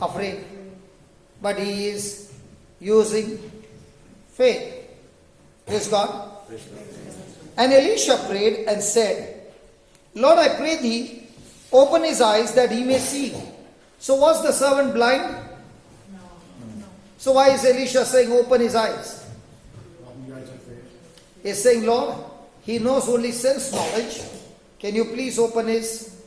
A: afraid, but he is using faith. Praise God. And Elisha prayed and said, Lord, I pray thee, open his eyes that he may see. So was the servant blind?
C: No.
A: So why is Elisha saying open his eyes? He's saying, Lord, he knows only sense knowledge. Can you please open his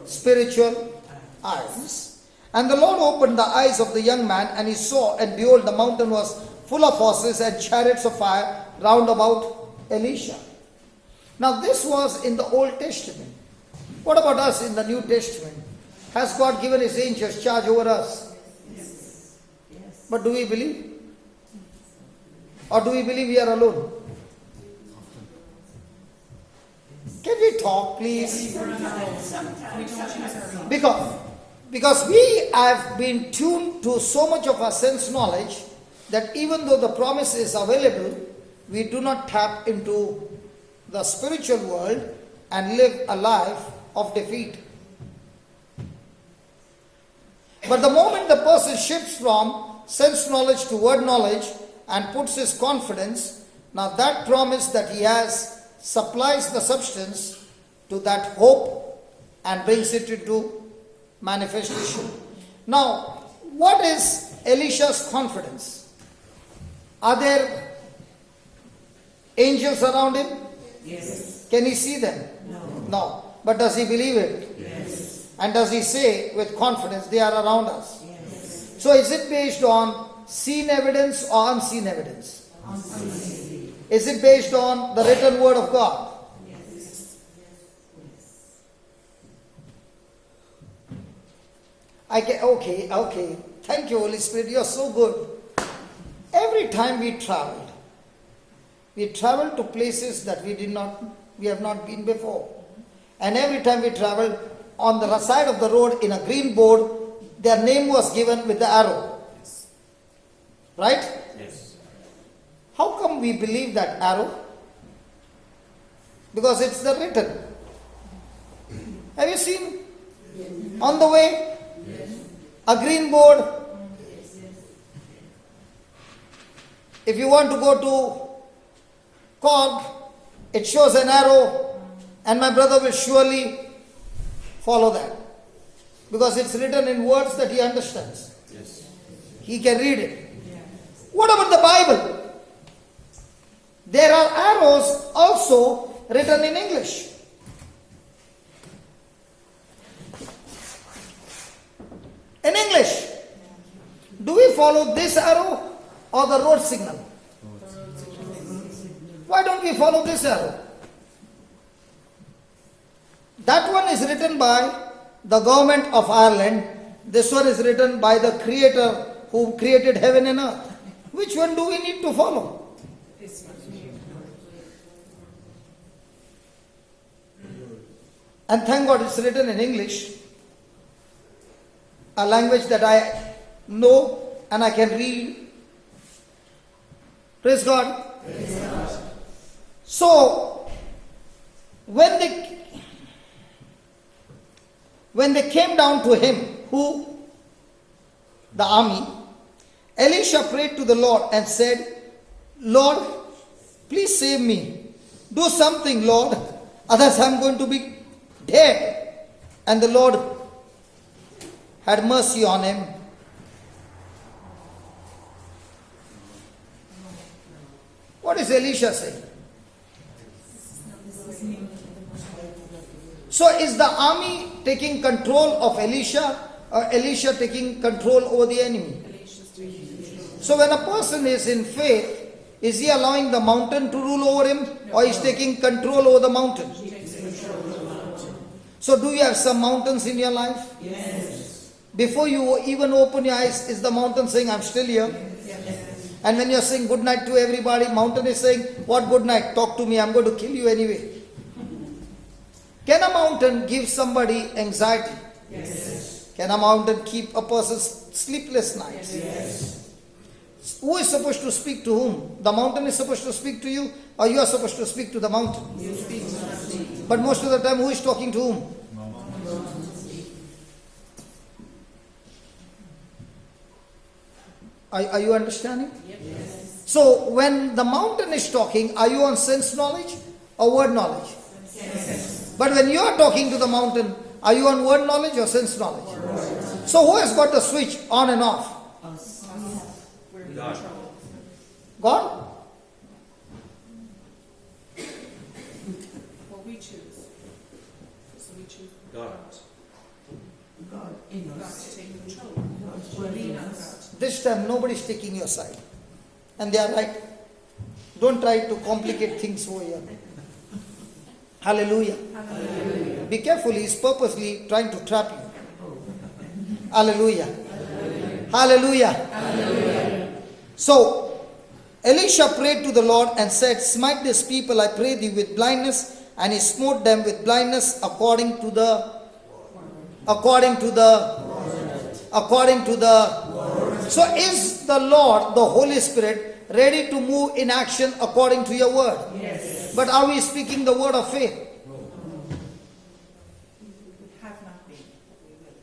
A: spiritual eyes? And the Lord opened the eyes of the young man, and he saw, and behold, the mountain was full of horses and chariots of fire round about Elisha. Now this was in the Old Testament. What about us in the New Testament? Has God given his angels charge over us?
B: Yes. Yes.
A: But do we believe? Or do we believe we are alone? Can we talk, please? Because we have been tuned to so much of our sense knowledge that even though the promise is available, we do not tap into the spiritual world and live a life of defeat. But the moment the person shifts from sense knowledge to word knowledge and puts his confidence, now that promise that he has supplies the substance to that hope and brings it into manifestation. Now, what is Elisha's confidence? Are there angels around him?
B: Yes.
A: Can he see them? No. But does he believe it?
B: Yes.
A: And does he say with confidence, they are around us?
B: Yes.
A: So is it based on seen evidence or unseen evidence? Is it based on the written word of God?
B: Yes.
A: Okay. Thank you, Holy Spirit. You are so good. Every time we traveled to places that we have not been before. And every time we traveled, on the side of the road in a green board, their name was given with the arrow. Right?
D: Yes.
A: How come we believe that arrow? Because it's the written. Have you seen on the way a green board? If you want to go to Cork, it shows an arrow, and my brother will surely follow that. Because it's written in words that he understands.
D: Yes.
A: He can read it. What about the Bible? There are arrows also written in English. In English, do we follow this arrow or the road signal? Why don't we follow this arrow? That one is written by the government of Ireland, this one is written by the Creator who created heaven and earth. Which one do we need to follow? And thank God it's written in English, a language that I know and I can read. Praise God.
B: Praise God.
A: So, when they came down to him, who? The army, Elisha prayed to the Lord and said, Lord, please save me. Do something, Lord, otherwise I'm going to be dead. And the Lord had mercy on him. What is Elisha saying? So is the army taking control of Elisha, or Elisha taking control over the enemy? So when a person is in faith, is he allowing the mountain to rule over him, or is taking control over the mountain? So do you have some mountains in your life?
B: Yes.
A: Before you even open your eyes, is the mountain saying, I'm still here?
B: Yes.
A: And when you're saying good night to everybody, mountain is saying, what good night? Talk to me, I'm going to kill you anyway. Can a mountain give somebody anxiety?
B: Yes.
A: Can a mountain keep a person sleepless nights?
B: Yes.
A: Who is supposed to speak to whom? The mountain is supposed to speak to you, or you are supposed to speak to the mountain?
B: You speak to me.
A: But most of the time, who is talking to whom? Are you understanding?
B: Yes.
A: So when the mountain is talking, are you on sense knowledge or word knowledge?
B: Yes.
A: But when you are talking to the mountain, are you on word knowledge or sense knowledge? So who has got the switch on and off?
B: Us.
D: God.
A: God?
C: Well, we choose. So we choose
D: God.
B: God in
C: God
B: us.
C: to take control.
B: God's word in us.
A: This time nobody is taking your side. And they are right. Don't try to complicate things over here. Hallelujah.
C: Hallelujah.
A: Be careful, he is purposely trying to trap you. Hallelujah. Hallelujah. Hallelujah. So, Elisha prayed to the Lord and said, smite this people, I pray thee, with blindness. And he smote them with blindness according to the So is the Lord, the Holy Spirit, ready to move in action according to your word?
B: Yes.
A: But are we speaking the word of faith?
C: Have not been. We will.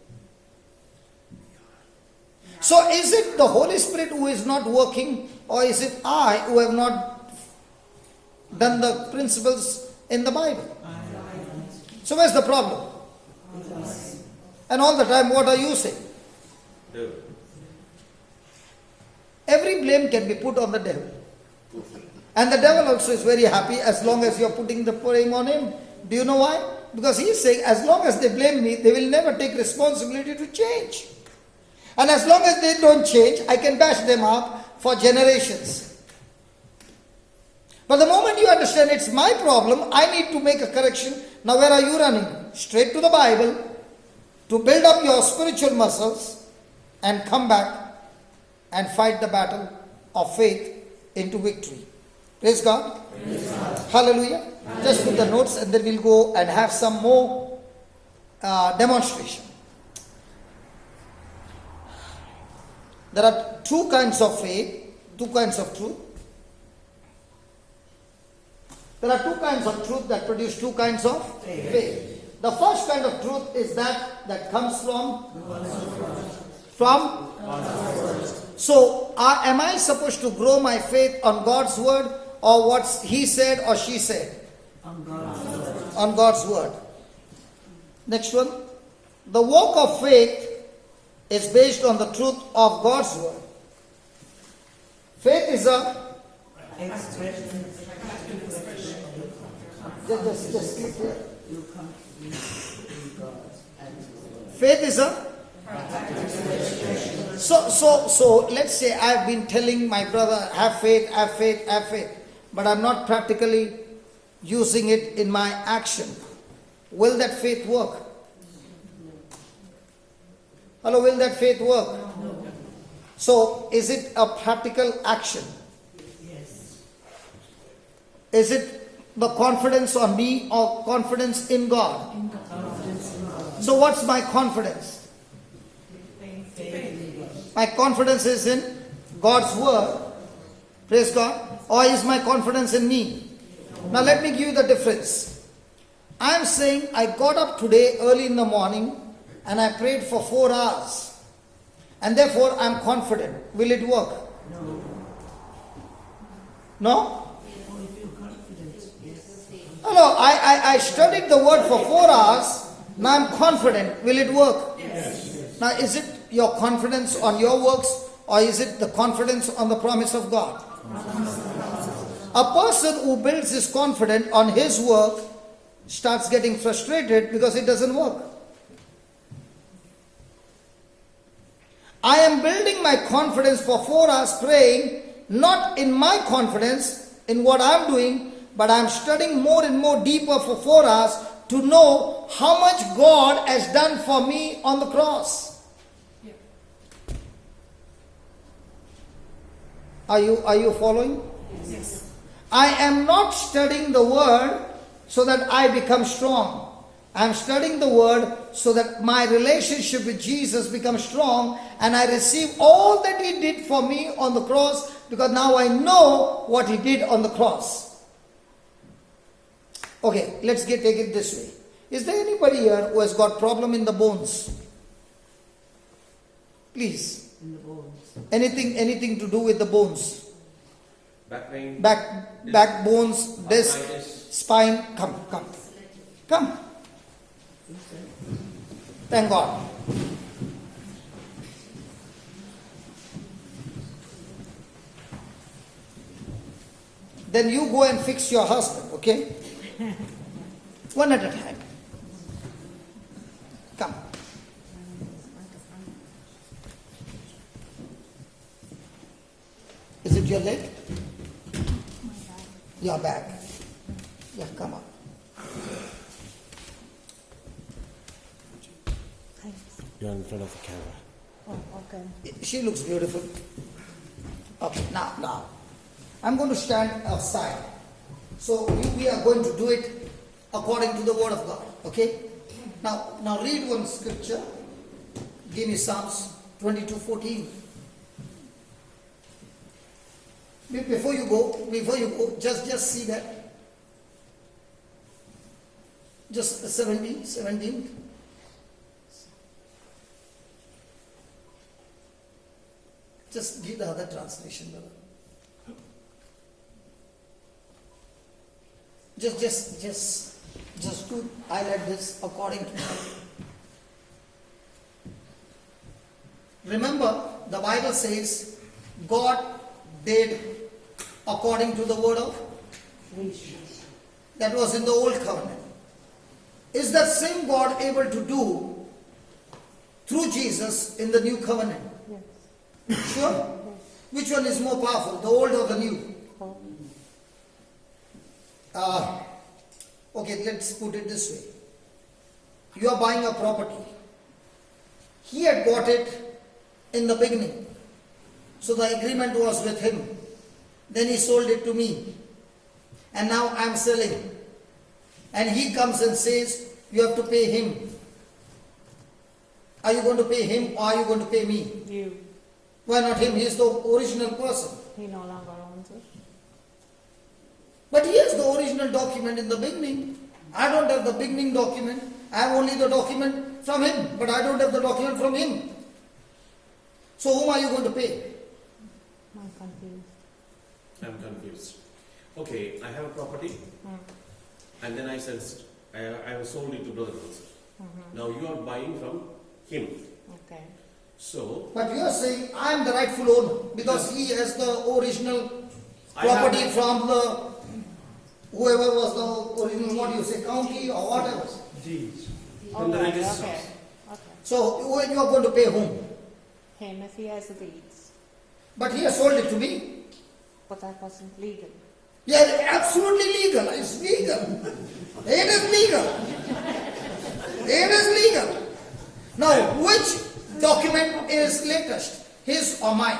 A: So is it the Holy Spirit who is not working, or is it I who have not done the principles in the Bible? So where's the problem? And all the time, what are you saying?
D: Do.
A: Every blame can be put on the devil. And the devil also is very happy as long as you are putting the blame on him. Do you know why? Because he is saying, as long as they blame me, they will never take responsibility to change. And as long as they don't change, I can bash them up for generations. But the moment you understand it's my problem, I need to make a correction. Now where are you running? Straight to the Bible to build up your spiritual muscles and come back and fight the battle of faith into victory. Praise God.
B: Praise God.
A: Hallelujah. Just put the notes and then we'll go and have some more demonstration. There are two kinds of faith, two kinds of truth. There are two kinds of truth that produce two kinds of faith. The first kind of truth is that comes from. So, am I supposed to grow my faith on God's word or what he said or she said?
B: On God's word.
A: On God's word. Next one. The walk of faith is based on the truth of God's word. Faith is a...
B: Expression.
A: Just click here.
B: You come to me in God's and
A: Faith is a... So let's say I've been telling my brother, have faith, have faith, have faith. But I'm not practically using it in my action. Will that faith work? Hello, will that faith work? So, is it a practical action?
B: Yes.
A: Is it the confidence on me or confidence in God? So, what's my confidence? My confidence is in God's word. Praise God. Or is my confidence in me? Now, let me give you the difference. I am saying I got up today early in the morning and I prayed for 4 hours. And therefore, I am confident. Will it work?
B: No.
A: No?
B: Only feel confident. Yes.
A: No, I studied the word for 4 hours. Now I'm confident. Will it work?
B: Yes.
A: Now, is it your confidence on your works or is it the confidence on the promise of God? A person who builds his confidence on his work starts getting frustrated because it doesn't work. I am building my confidence for 4 hours praying, not in my confidence in what I am doing, but I am studying more and more deeper for 4 hours to know how much God has done for me on the cross.
C: Yeah.
A: Are you following?
C: Yes.
A: I am not studying the word so that I become strong. I am studying the word so that my relationship with Jesus becomes strong and I receive all that he did for me on the cross because now I know what he did on the cross. Okay, let's take it this way. Is there anybody here who has got problem in the bones? Please.
B: In the bones.
A: Anything to do with the bones?
D: Back pain.
A: Back bones, disc,
D: Arthritis.
A: spine. Come. Thank God. Then you go and fix your husband, okay? One at a time. Come. Is it your leg? Your back. Yeah, come on.
D: You're in front of the camera.
B: Oh, okay.
A: She looks beautiful. Okay, now. I'm going to stand outside. So we are going to do it according to the word of God. Okay? Now read one scripture. Give me Psalms 22:14. Before you go, just see that. Just 17. Just give the other translation, brother. Just to highlight this according to God. Remember, the Bible says God did according to the word of that was in the old covenant. Is that same God able to do through Jesus in the new covenant?
B: Yes.
A: Sure? Which one is more powerful, the old or the new? Okay, let's put it this way. You are buying a property. He had bought it in the beginning. So the agreement was with him. Then he sold it to me. And now I am selling. And he comes and says, you have to pay him. Are you going to pay him or are you going to pay me?
B: You.
A: Why not him? He is the original person.
B: He no longer owns it.
A: But he has the original document in the beginning. I don't have the beginning document. I have only the document from him. But I don't have the document from him. So whom are you going to pay?
B: I'm confused.
D: I'm confused. Okay, I have a property, and then I have sold it to brother also. Now you are buying from him.
B: Okay.
D: So
A: But you are saying I am the rightful owner because he has the original property from the whoever was the original, what do you say, county or whatever.
D: From the
B: Okay.
D: registers.
B: Okay.
A: So you are going to pay whom?
B: Him if he has the deeds.
A: But he has sold it to me.
B: But that wasn't legal.
A: Yeah, absolutely legal. It's legal. It is legal. It is legal. Now, which document is latest? His or mine?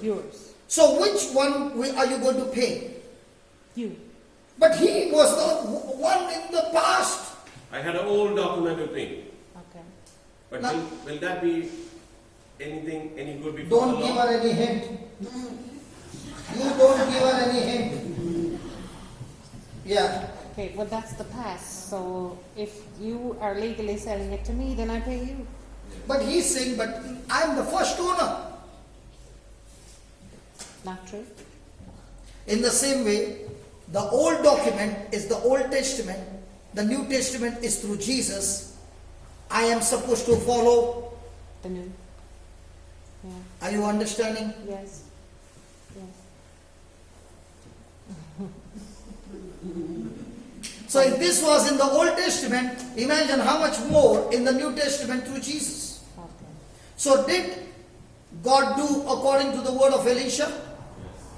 B: Yours.
A: So which one are you going to pay?
B: You.
A: But he was the one in the past.
D: I had an old document with me.
B: Okay.
D: But
A: No.
D: will that be anything, any good before
A: Don't
D: the
A: give
D: law?
A: her any hint. You don't give her any hint. Yeah.
B: Okay, well that's the past. So if you are legally selling it to me, then I pay you.
A: But he's saying, but I'm the first owner.
B: Not true?
A: In the same way, the Old document is the Old Testament. The New Testament is through Jesus. I am supposed to follow.
B: The new. Yeah.
A: Are you understanding?
B: Yes. Yes.
A: So if this was in the Old Testament, imagine how much more in the New Testament through Jesus.
B: Okay.
A: So did God do according to the word of Elisha?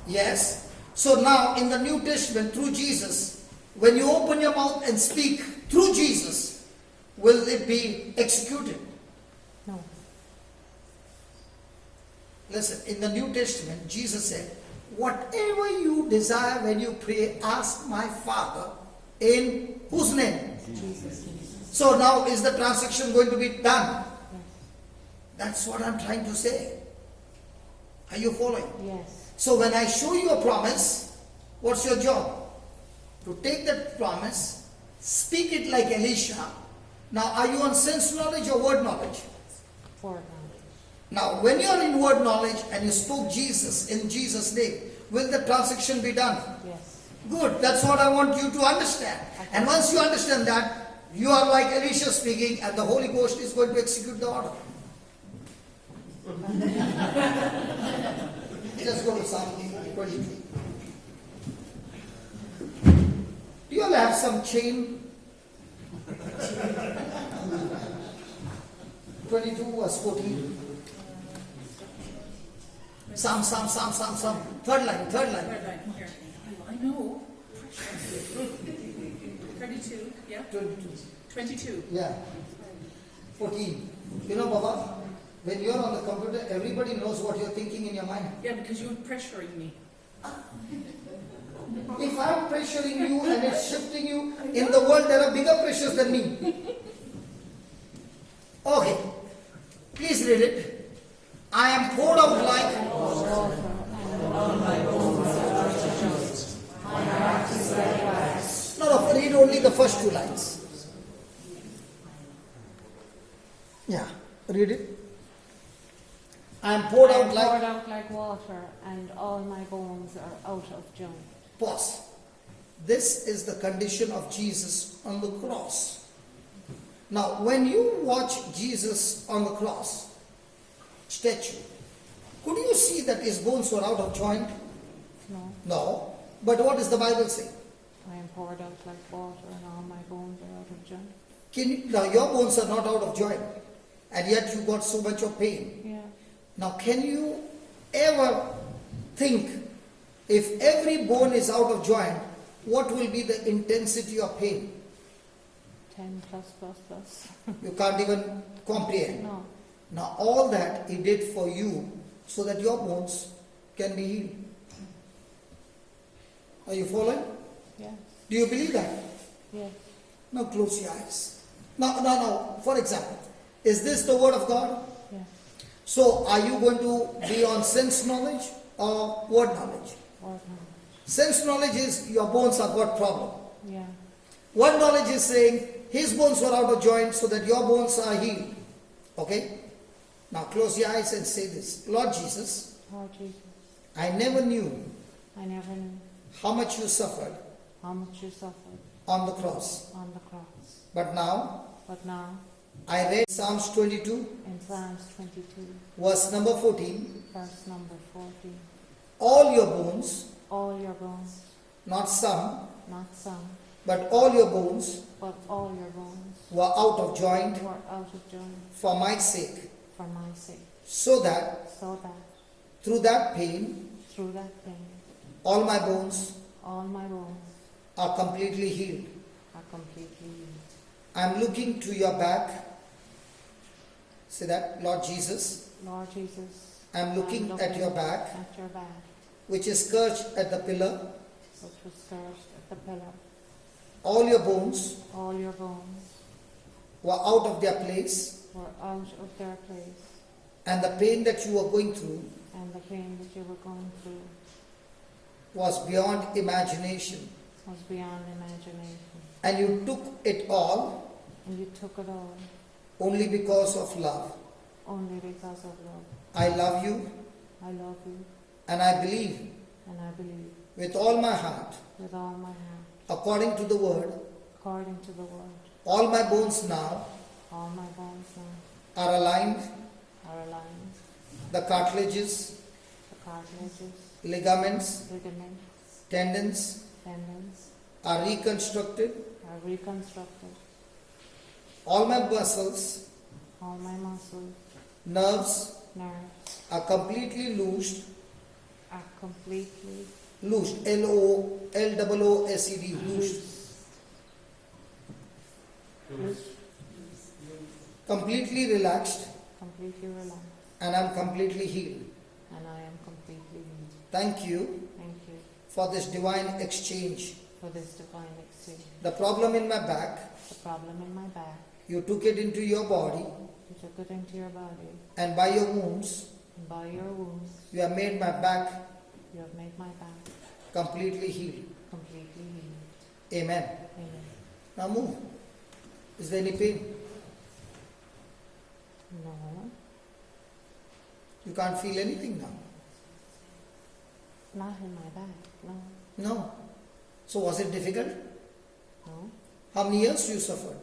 A: Yes. So now in the New Testament through Jesus, when you open your mouth and speak through Jesus, will it be executed?
B: No.
A: Listen, in the New Testament, Jesus said, whatever you desire when you pray, ask my Father in whose name?
B: Jesus.
A: So now is the transaction going to be done?
B: Yes.
A: That's what I'm trying to say. Are you following?
B: Yes.
A: So when I show you a promise, what's your job? To take that promise, speak it like Elisha. Now are you on sense knowledge or word knowledge?
B: Forward
A: Now when you are in word knowledge and you spoke Jesus in Jesus' name, will the transaction be done?
B: knowledge. Yes.
A: Good, that's what I want you to understand. And once you understand that, you are like Elisha speaking and the Holy Ghost is going to execute the order. Just go to Psalm 22. Do you all have some chain? 22 verse 14. Psalm. Third line.
C: Third line, here. I know. 32, yeah?
A: 22.
C: 22.
A: Yeah. 14. You know, Baba, when you're on the computer, everybody knows what you're thinking in your mind.
C: Yeah, because you're pressuring me.
A: If I'm pressuring you and it's shifting you, in the world there are bigger pressures than me. Okay. Please read it. I am poured out like... No, read only the first two lines. Yeah, read it. I am poured out like...
B: poured out like water, and all my bones are out of joint.
A: Pause. This is the condition of Jesus on the cross. Now, when you watch Jesus on the cross, statue, could you see that his bones were out of joint?
B: No.
A: No. But what does the Bible say?
B: I am poured out like water, and all my bones are out of joint.
A: Now, your bones are not out of joint, and yet you got so much of pain.
B: Yeah.
A: Now, can you ever think, if every bone is out of joint, what will be the intensity of pain?
B: 10 plus.
A: You can't even comprehend.
B: No.
A: Now, all that he did for you so that your bones can be healed. Are you following?
B: Yes.
A: Do you believe that?
B: Yes.
A: Now, close your eyes. Now, for example, is this the word of God?
B: Yes.
A: So, are you going to be on sense knowledge or word knowledge?
B: Word knowledge.
A: Sense knowledge is your bones have got problem.
B: Yeah.
A: Word knowledge is saying his bones were out of joint so that your bones are healed. Okay? Now close your eyes and say this. Lord Jesus,
B: Lord Jesus,
A: I never knew
B: I never knew
A: how much you suffered
B: how much you suffered
A: on the cross.
B: on the cross.
A: But now
B: But now,
A: I read Psalms 22,
B: in Psalms 22,
A: verse number 14.
B: verse number 14,
A: All your bones,
B: all your bones,
A: not some,
B: not some,
A: but all your bones
B: but all your bones
A: were out of joint
B: were out of joint
A: for my sake,
B: for my sake,
A: so that
B: so that
A: through that pain,
B: through that pain,
A: all my bones
B: all my bones
A: are completely healed.
B: are completely healed.
A: I'm looking to your back Say that, Lord Jesus,
B: Lord Jesus,
A: I am looking at your back,
B: at your back,
A: which is scourged at the pillar.
B: which was scourged at the pillar.
A: All your bones
B: All your bones
A: were out of their place,
B: were out of their place,
A: and the pain that you were going through
B: and the pain that you were going through
A: was beyond imagination.
B: was beyond imagination.
A: And you took it all
B: And you took it all
A: only because of love.
B: only because of love.
A: I love you,
B: I love you,
A: and I believe
B: and I believe
A: with all my heart,
B: with all my heart,
A: according to the word,
B: according to the word.
A: all my bones now
B: All my bones now
A: are aligned,
B: are aligned,
A: the cartilages,
B: the cartilages,
A: ligaments,
B: ligaments,
A: tendons
B: tendons
A: are reconstructed,
B: are reconstructed.
A: all my muscles,
B: All my muscles,
A: nerves
B: nerves
A: are completely loosed,
B: are completely
A: loosed, L-O-O-S-E-D, loosed,
B: loose,
A: completely relaxed,
B: completely relaxed,
A: and I'm completely healed.
B: and I am completely healed.
A: Thank you
B: Thank you
A: for this divine exchange.
B: for this divine exchange.
A: The problem in my back,
B: The problem in my back,
A: you took it into your body,
B: you took it into your body,
A: and by your wounds,
B: and by your wounds,
A: you have made my back
B: you have made my back
A: completely healed.
B: completely healed.
A: Amen.
B: Amen.
A: Now move. Is there any pain?
B: No,
A: You can't feel anything now.
B: not in my back. No,
A: No. So was it difficult?
B: no.
A: How many years you suffered?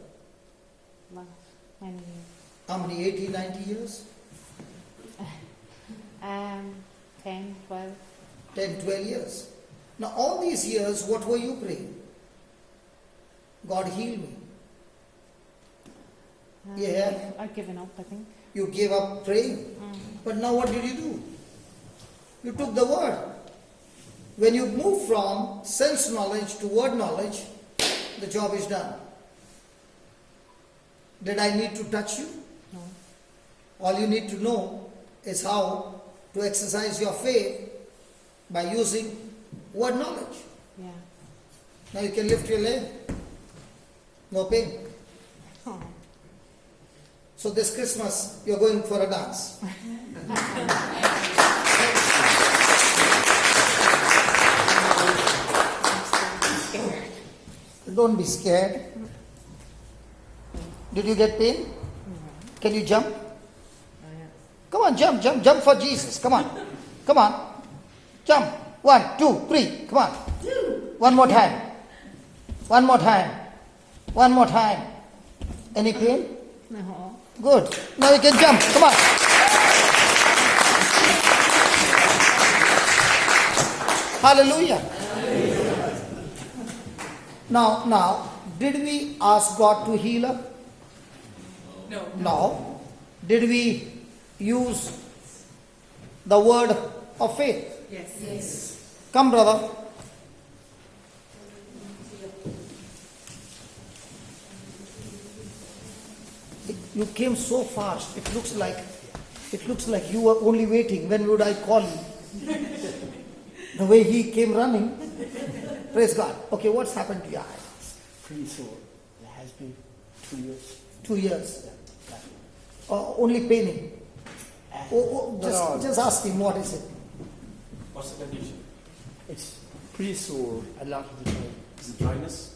B: Last many years.
A: How many? 80, 90 years?
B: 10, 12.
A: 10, 12 years. Now all these years, what were you praying? God heal me. Yeah.
B: I've given up, I think.
A: You gave up praying. But now what did you do? You took the word. When you move from sense knowledge to word knowledge, the job is done. Did I need to touch you?
B: No.
A: All you need to know is how to exercise your faith by using word knowledge.
B: Yeah.
A: Now you can lift your leg. No pain.
B: Oh.
A: So this Christmas, you're going for a dance. Don't be scared. Did you get pain? Can you jump? Come on, jump for Jesus. Come on. Jump. 1, 2, 3. Come on. One more time. Any pain?
B: No.
A: Good. Now you can jump. Come on. Hallelujah. Now, did we ask God to heal us?
C: No.
A: No. Did we use the word of faith?
C: Yes.
A: Come, brother. You came so fast. It looks like you were only waiting. When would I call you? The way he came running. Praise God. Okay, what's happened to your eye?
G: Pretty sore. It has been 2 years.
A: 2 years. Only paining. Just ask him what is it.
D: What's the condition?
G: It's pretty sore a lot of the time.
D: Is it dryness?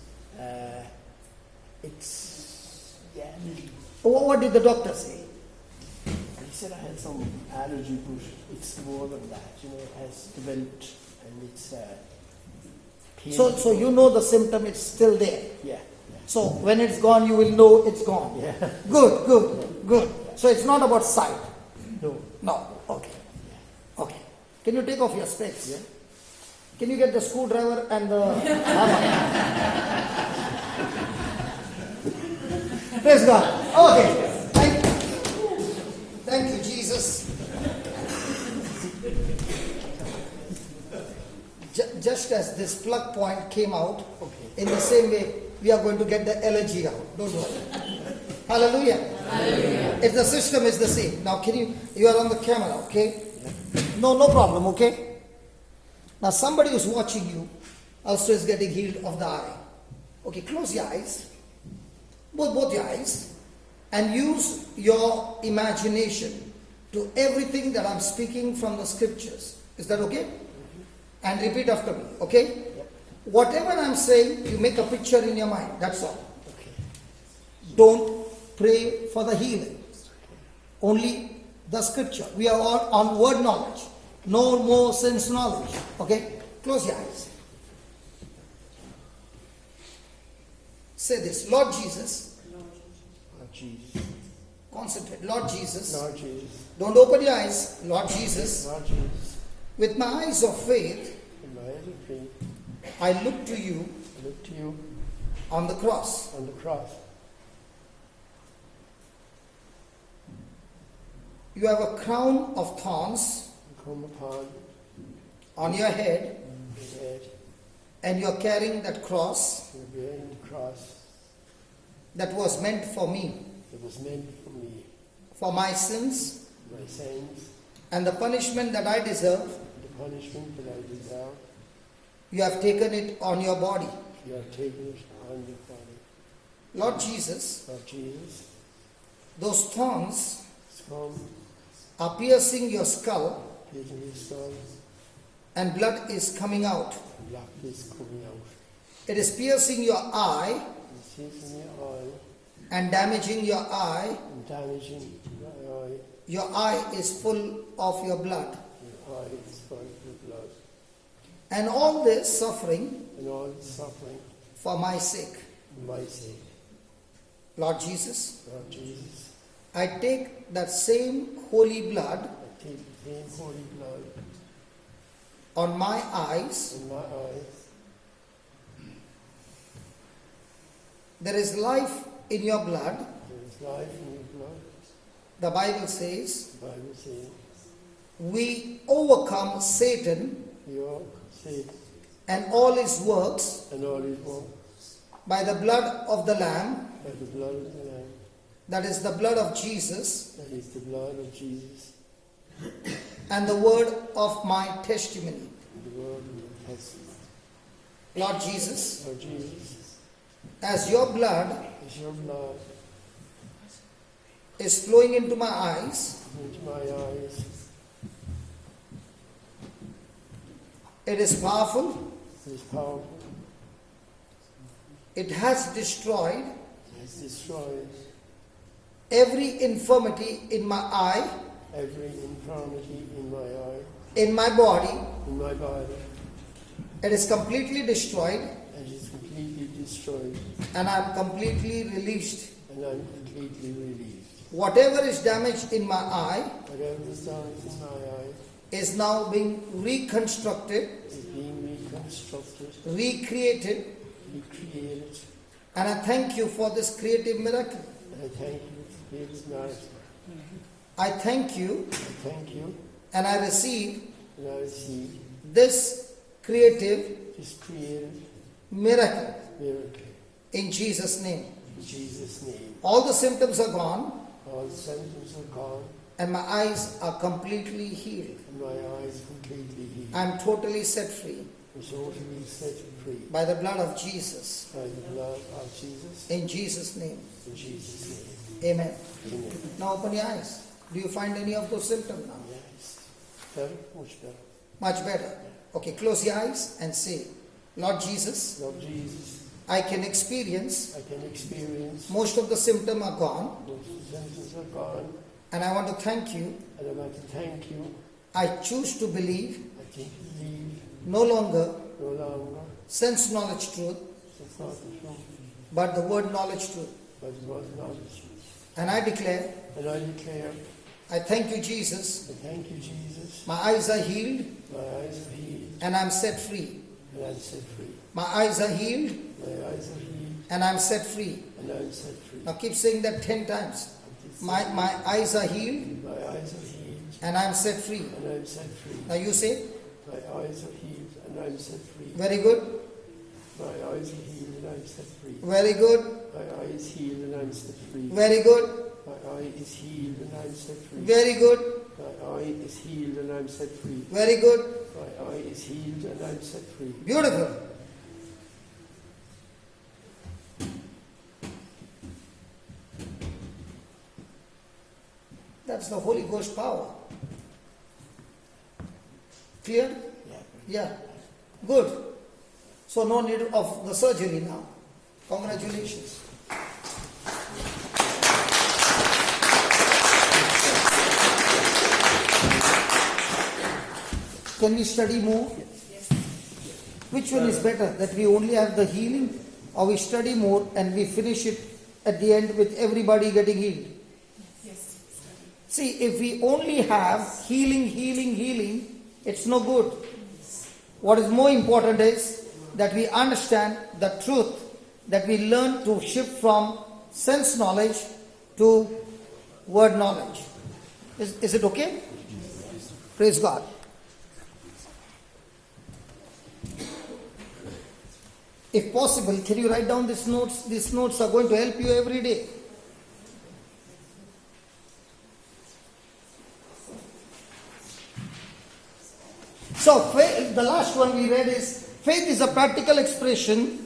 G: It's, yeah, really.
A: What did the doctor say?
G: He said I had some allergy, but it's more than that. It has developed and it's painful.
A: So you know the symptom is still there.
G: Yeah.
A: So when it's gone, you will know it's gone.
G: Yeah.
A: Good. So it's not about sight.
G: No.
A: Okay. Can you take off your specs? Yeah. Can you get the screwdriver and the hammer? Praise God. Okay. Thank you, Jesus. Just as this plug point came out, in the same way, we are going to get the allergy out. Don't worry. Hallelujah. If the system is the same. Now you are on the camera, okay? No problem, okay? Now somebody who's watching you also is getting healed of the eye. Okay, close your eyes, both your eyes, and use your imagination to everything that I'm speaking from the scriptures. Is that okay? And repeat after me, okay? Whatever I'm saying, you make a picture in your mind, that's all. Don't pray for the healing. Only the scripture. We are all on word knowledge. No more sense knowledge. Okay? Close your eyes. Say this. Lord Jesus.
G: Lord Jesus.
A: Concentrate. Lord Jesus.
G: Lord Jesus.
A: Don't open your eyes. Lord Jesus.
G: Lord Jesus.
A: With my eyes of faith,
G: In my eyes of faith,
A: I look to you
G: I look to you
A: on the cross.
G: on the cross.
A: You have a crown of thorns
G: You come upon
A: on your head,
G: your head.
A: and you are carrying that cross
G: You're bearing the cross
A: that was meant for me,
G: that was meant for me,
A: for my sins,
G: my sins,
A: and the punishment that I deserve.
G: the punishment that I deserve.
A: You have taken it on your body.
G: You have taken it on your body.
A: Lord Jesus,
G: Lord Jesus,
A: those thorns
G: come,
A: are piercing your skull,
G: taking your soul,
A: and blood is coming out.
G: and blood is coming out.
A: It is piercing your eye
G: It's taking your eye
A: and damaging your eye.
G: and damaging your eye.
A: Your eye is full of your blood.
G: Your eye is full of blood.
A: And all this suffering
G: And all the suffering
A: for my sake.
G: for my sake.
A: Lord Jesus,
G: Lord Jesus,
A: I take that same holy blood
G: I take the same holy blood
A: on my eyes.
G: in my eyes.
A: There is life in your blood.
G: There is life in your blood.
A: The Bible says,
G: The Bible says,
A: we overcome Satan
G: you Satan
A: and all his works
G: and all his works
A: by the blood of the Lamb,
G: by the blood of the Lamb.
A: that is the blood of Jesus,
G: That is the blood of Jesus
A: and the word of my testimony.
G: and the word of your testament.
A: Lord Jesus,
G: Lord Jesus,
A: as your blood
G: as your blood
A: is flowing into my eyes,
G: into my eyes,
A: it is powerful,
G: it is powerful,
A: it has destroyed
G: it has destroyed
A: every infirmity in my eye,
G: every infirmity in my eye,
A: in my body.
G: in my body.
A: It is completely destroyed,
G: It is completely destroyed,
A: and I am completely released.
G: and I'm completely relieved.
A: Whatever is damaged in my eye
G: Whatever is damaged in my eye
A: is now being reconstructed,
G: is being reconstructed,
A: recreated,
G: recreated,
A: and I thank you for this creative miracle.
G: and I thank you for this miracle.
A: I thank you
G: I thank you,
A: and I receive
G: and I receive
A: this creative
G: this created
A: miracle
G: miracle
A: in Jesus' name.
G: in Jesus' name.
A: All the symptoms are gone
G: All the symptoms are gone,
A: and my eyes are completely healed.
G: and my eyes completely healed.
A: I am totally set free
G: I'm totally set free
A: by the blood of Jesus.
G: by the blood of Jesus.
A: In Jesus' name.
G: In Jesus' name.
A: Amen.
G: Amen.
A: Now open your eyes. Do you find any of those symptoms now?
G: Yes. Better, much better.
A: Much better. Okay, close your eyes and say, Lord Jesus,
G: Lord Jesus,
A: I can experience
G: I can experience
A: most of the symptoms are gone,
G: most of the symptoms are gone,
A: and I want to thank you.
G: and I want to thank you.
A: I choose to believe
G: I can believe
A: no longer
G: no longer
A: sense knowledge truth,
G: it's not the truth,
A: but the word knowledge truth.
G: but it was knowledge.
A: And I declare,
G: And I declare,
A: I thank you, Jesus.
G: I thank you, Jesus.
A: My eyes are healed
G: My eyes are healed,
A: and I'm set free.
G: and I'm set free.
A: My eyes are healed
G: My eyes are healed,
A: and I'm set free.
G: and I'm set free.
A: Now keep saying that 10 times. My eyes are healed
G: My eyes are healed,
A: and I'm set free.
G: and I'm set free.
A: Now you say,
G: My eyes are healed, and I'm set free.
A: very good,
G: My eyes are healed, and I'm set free.
A: very good,
G: My eyes healed, and I'm set free.
A: very good,
G: My eye is healed and I'm set free.
A: Very good.
G: My eye is healed and I'm set free.
A: Very good.
G: My eye is healed and I'm set free.
A: Beautiful. That's the Holy Ghost power. Clear?
G: Yeah.
A: Yeah. Good. So no need of the surgery now. Congratulations. Can we study more?
C: Yes.
A: Which one is better? That we only have the healing, or we study more and we finish it at the end with everybody getting healed?
C: Yes.
A: See, if we only have healing, it's no good. What is more important is that we understand the truth, that we learn to shift from sense knowledge to word knowledge. Is it okay? Praise God. If possible, can you write down these notes? These notes are going to help you every day. So, faith, the last one we read is, faith is a practical expression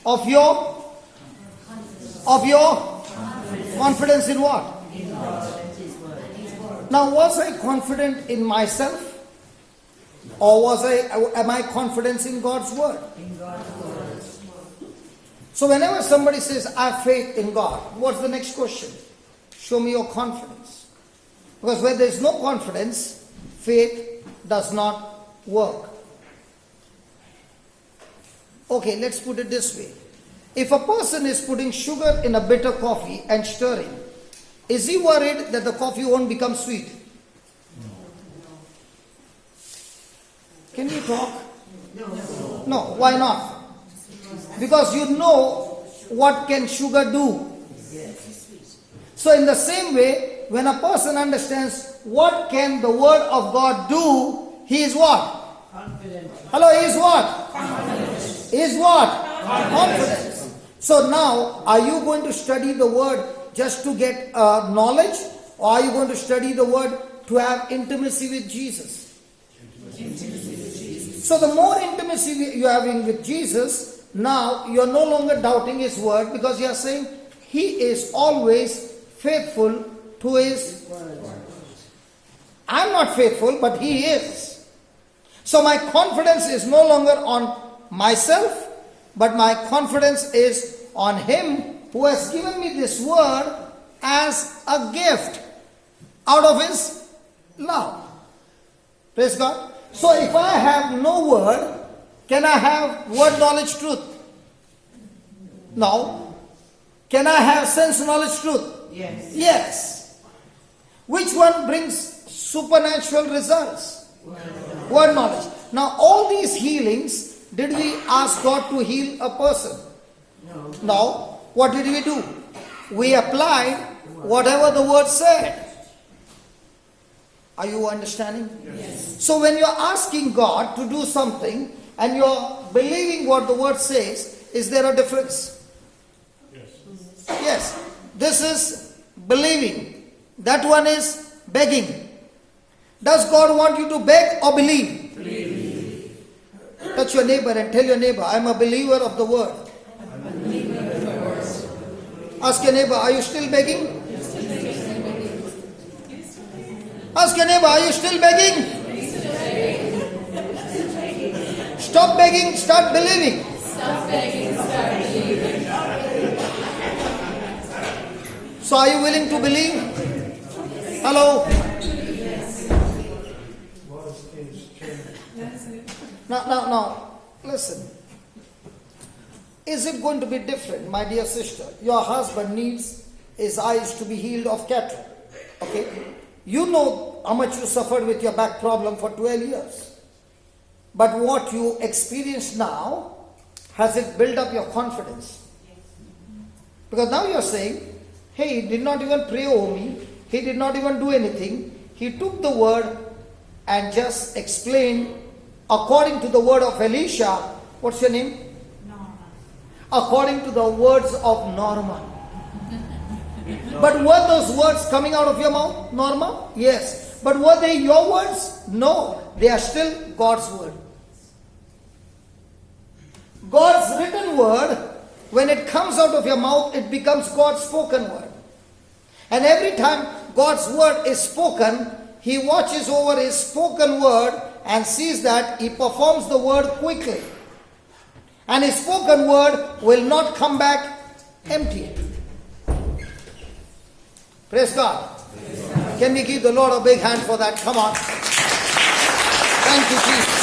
A: of your confidence in what? Now, was I confident in myself? Or am I confident in God's word? So whenever somebody says, I have faith in God, what's the next question? Show me your confidence. Because where there is no confidence, faith does not work. Okay, let's put it this way. If a person is putting sugar in a bitter coffee and stirring, is he worried that the coffee won't become sweet? Can you talk? No. Why not? Because you know what can sugar do. So in the same way, when a person understands what can the word of God do, he is what?
E: Confident.
A: Hello, he is what? Confident. He is what? Confident. So now, are you going to study the word just to get knowledge? Or are you going to study the word to have intimacy with Jesus? So the more intimacy you are having with Jesus, now you are no longer doubting his word, because you are saying he is always faithful to his word. I am not faithful, but he is. So my confidence is no longer on myself, but my confidence is on him who has given me this word as a gift out of his love. Praise God. So if I have no word, can I have word knowledge truth? No. Can I have sense knowledge truth?
B: Yes.
A: Yes. Which one brings supernatural results? Word knowledge. Now all these healings, did we ask God to heal a person?
B: No.
A: No. What did we do? We applied whatever the word said. Are you understanding?
B: Yes.
A: So when you're asking God to do something and you're believing what the word says, is there a difference?
F: Yes.
A: Yes. This is believing. That one is begging. Does God want you to beg or believe?
B: Believe.
A: Touch your neighbor and tell your neighbor, I'm a believer of the word.
B: I'm a believer of the word.
A: Ask your neighbor, are you still begging? Ask your neighbor, are you still begging? Stop begging, start believing.
C: Stop begging, start believing.
A: So are you willing to believe? Hello? Now, listen. Is it going to be different, my dear sister? Your husband needs his eyes to be healed of cataract. Okay? You know how much you suffered with your back problem for 12 years. But what you experience now, has it built up your confidence? Because now you're saying, hey, he did not even pray over me. He did not even do anything. He took the word and just explained according to the word of Elisha. What's your name?
B: Norma.
A: According to the words of Norman. But were those words coming out of your mouth, Norma? Yes. But were they your words? No. They are still God's word. God's written word, when it comes out of your mouth, it becomes God's spoken word. And every time God's word is spoken, He watches over His spoken word and sees that He performs the word quickly. And His spoken word will not come back empty. Praise God. Can we give the Lord a big hand for that? Come on. Thank you, Jesus.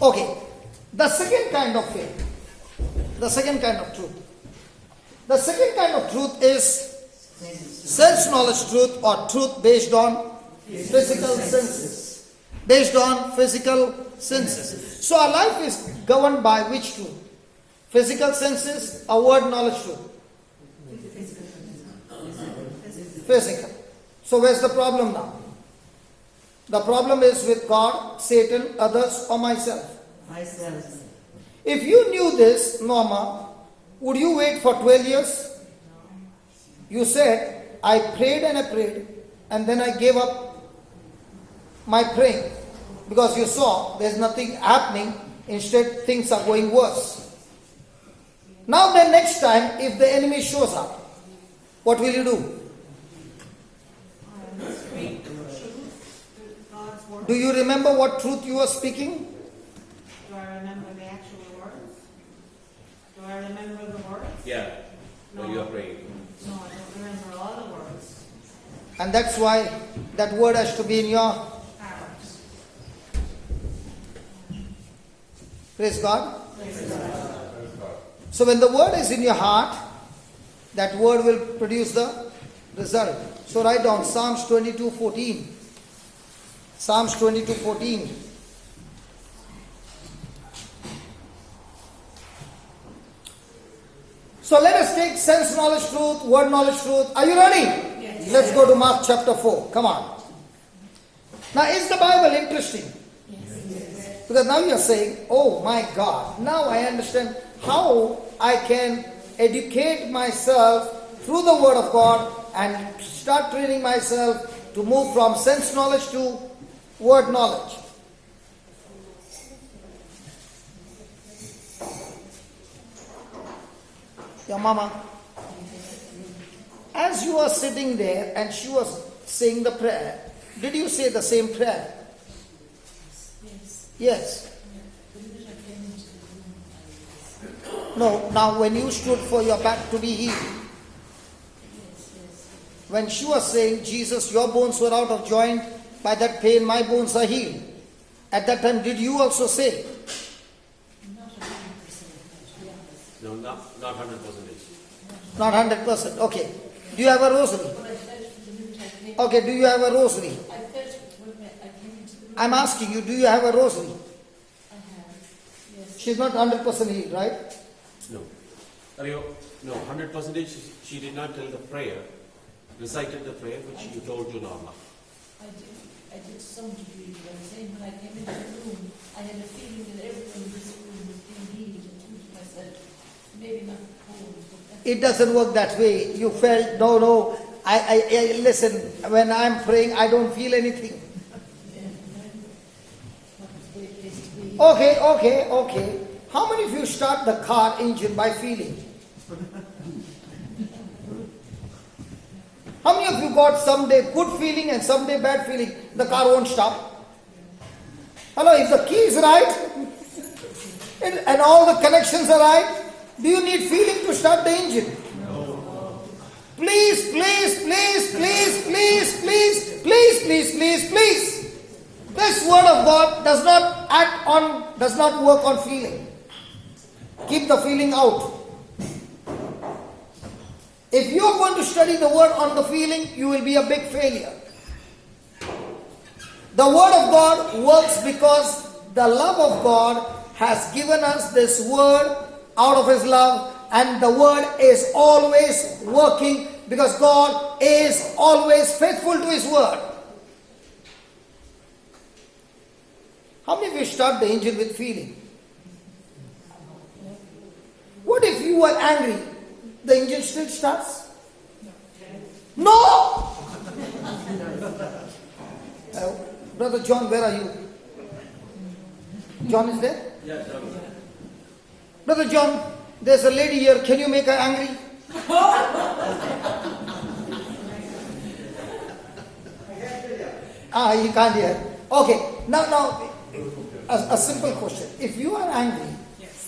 A: Okay. The second kind of faith. The second kind of truth. The second kind of truth is sense-knowledge truth, or truth based on physical senses. Based on physical senses. So our life is governed by which truth? Physical senses or word knowledge truth? Physical. So where's the problem now? The problem is with God, Satan, others, or myself.
B: Myself.
A: If you knew this, Norma, would you wait for 12 years? You said, I prayed, and then I gave up my praying. Because you saw there's nothing happening, instead things are going worse. Now then, next time, if the enemy shows up, what will you do?
B: Speak God's word.
A: Do you remember what truth you were speaking?
B: Do I remember the actual words? Do I remember the words?
D: Yeah.
B: No.
D: When you are praying.
B: No, I don't remember all the words.
A: And that's why that word has to be in your
B: Heart.
A: praise God. So when the word is in your heart, that word will produce the result. So write down Psalms 22:14. Psalms 22:14. So let us take sense knowledge truth, word knowledge truth. Are you ready?
B: Yes.
A: Let's go to Mark chapter 4. Come on. Now is the Bible interesting?
B: Yes.
A: Because now you are saying, oh my God, now I understand how I can educate myself through the Word of God and start training myself to move from sense knowledge to word knowledge. Your mama, as you were sitting there and she was saying the prayer, did you say the same prayer? Yes. No, now when you stood for your back to be healed, when she was saying, Jesus, your bones were out of joint, by that pain my bones are healed. At that time, did you also say?
D: No, not 100%.
A: Not 100%. Okay. Do you have a rosary? Okay, do you have a rosary? I'm asking you, do you have a rosary? She's not 100% healed, right?
D: No. No, 100% she did not tell the prayer, recited the prayer which you told you, Norma.
C: I did some degree, but I'm saying when I came into the room, I had a feeling that everyone in this room was being healed, and to myself, maybe not cold, but
A: It doesn't work that way. You felt, no, I listen, when I'm praying, I don't feel anything. Okay. How many of you start the car engine by feeling? How many of you got someday good feeling and someday bad feeling? The car won't stop. Hello, if the key is right and all the connections are right, do you need feeling to start the engine? No. Please. This word of God does not work on feeling. Keep the feeling out. If you are going to study the word on the feeling, you will be a big failure. The word of God works because the love of God has given us this word out of His love, and the word is always working because God is always faithful to His word. How many of you start the engine with feeling? What if you you are angry, the engine still starts? No! Brother John, where are you? John is there?
H: Yeah, John.
A: Brother John, there's a lady here. Can you make her angry? He can't hear. Okay, now a simple question. If you are angry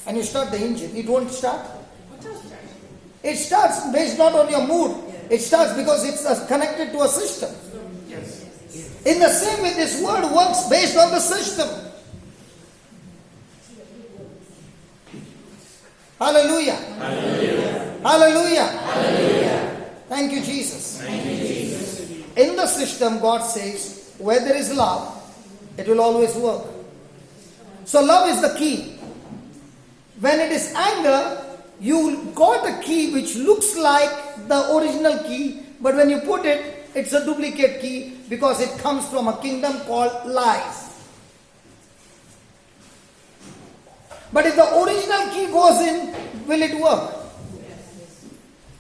A: and you start the engine, it won't start? It starts based not on your mood. It starts because it's connected to a system. In the same way, this word works based on the system. Hallelujah. Hallelujah. Hallelujah. Hallelujah. Thank you, Jesus.
H: Thank you, Jesus.
A: In the system, God says, where there is love, it will always work. So love is the key. When it is anger, you got a key which looks like the original key, but when you put it, it's a duplicate key because it comes from a kingdom called lies. But if the original key goes in, will it work?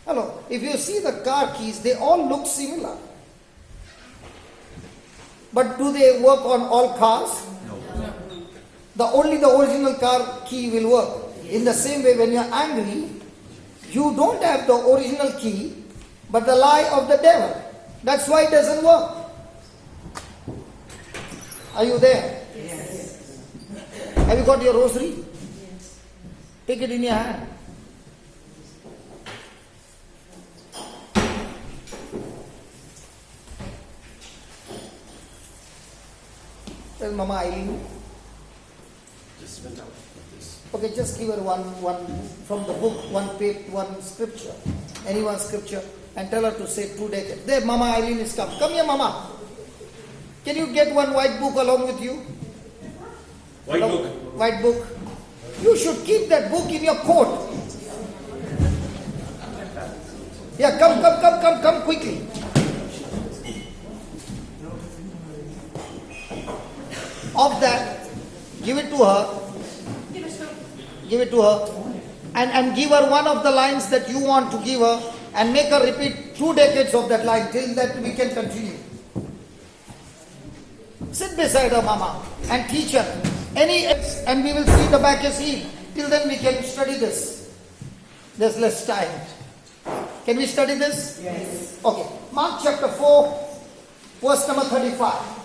A: Hello, if you see the car keys, they all look similar. But do they work on all cars? No. Only the original car key will work. In the same way, when you're angry, you don't have the original key, but the lie of the devil. That's why it doesn't work. Are you there?
B: Yes.
A: Have you got your rosary? Yes. Take it in your hand. Tell Mama Eileen.
D: Just went out of this.
A: Okay, just give her one from the book, one scripture, any one scripture, and tell her to say 2 decades. There, Mama Eileen is come. Come here, Mama. Can you get one white book along with you?
H: White book.
A: White book. You should keep that book in your coat. Yeah, come quickly. Of that, give it to her. Give it to her. And give her one of the lines that you want to give her, and make her repeat 2 decades of that line till that we can continue. Sit beside her, Mama, and teach her. And we will see the back is healed. Till then we can study this. There's less time. Can we study this?
B: Yes.
A: Okay. Mark chapter 4, verse number 35.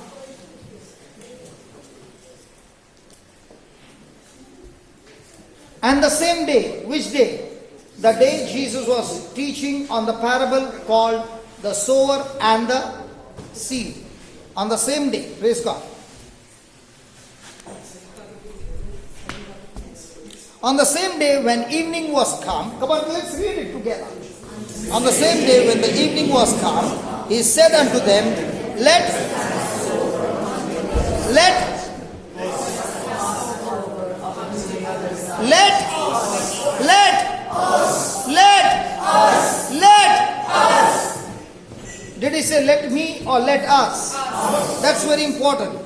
A: And the same day, which day? The day Jesus was teaching on the parable called the sower and the seed. On the same day, praise God. On the same day when evening was come, come on, let's read it together. On the same day when the evening was come, he said unto them, Let us. Did he say let me or let us? That's very important.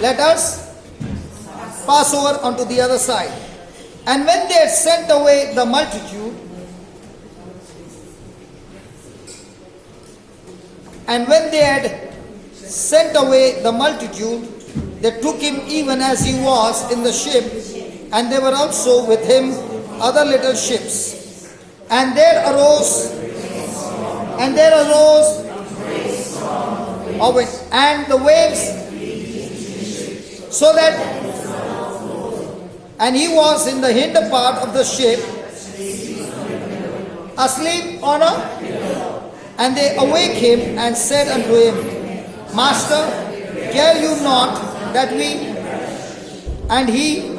A: Let us pass over onto the other side. And when they had sent away the multitude, they took him even as he was in the ship, and there were also with him other little ships. And there arose of it, and the waves, so that, and he was in the hinder part of the ship, asleep on a, and they awake him and said unto him, Master, care you not that we, and he,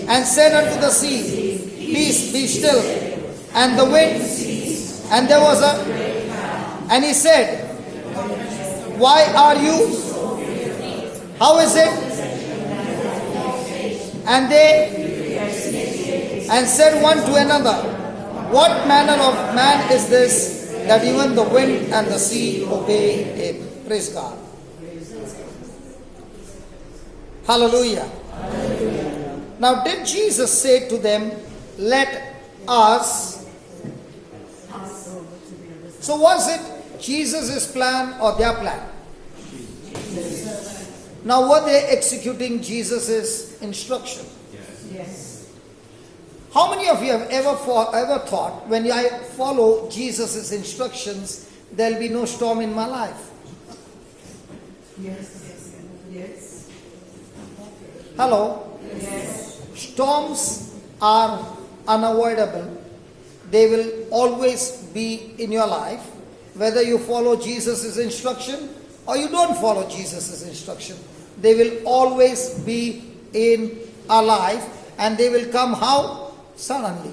A: and said unto the sea, Peace, be still, and the wind, and there was and he said, Why are you? How is it? And they said one to another, What manner of man is this, that even the wind and the sea obey him? Praise God. Hallelujah. Now, did Jesus say to them, let us? So was it Jesus' plan or their plan? Now, were they executing Jesus' instruction?
B: Yes.
A: How many of you have ever thought, when I follow Jesus' instructions, there'll be no storm in my life?
B: Yes. Yes.
A: Hello?
B: Yes.
A: Storms are unavoidable. They will always be in your life, whether you follow Jesus' instruction or you don't follow Jesus' instruction. They will always be in our life, and they will come how? Suddenly.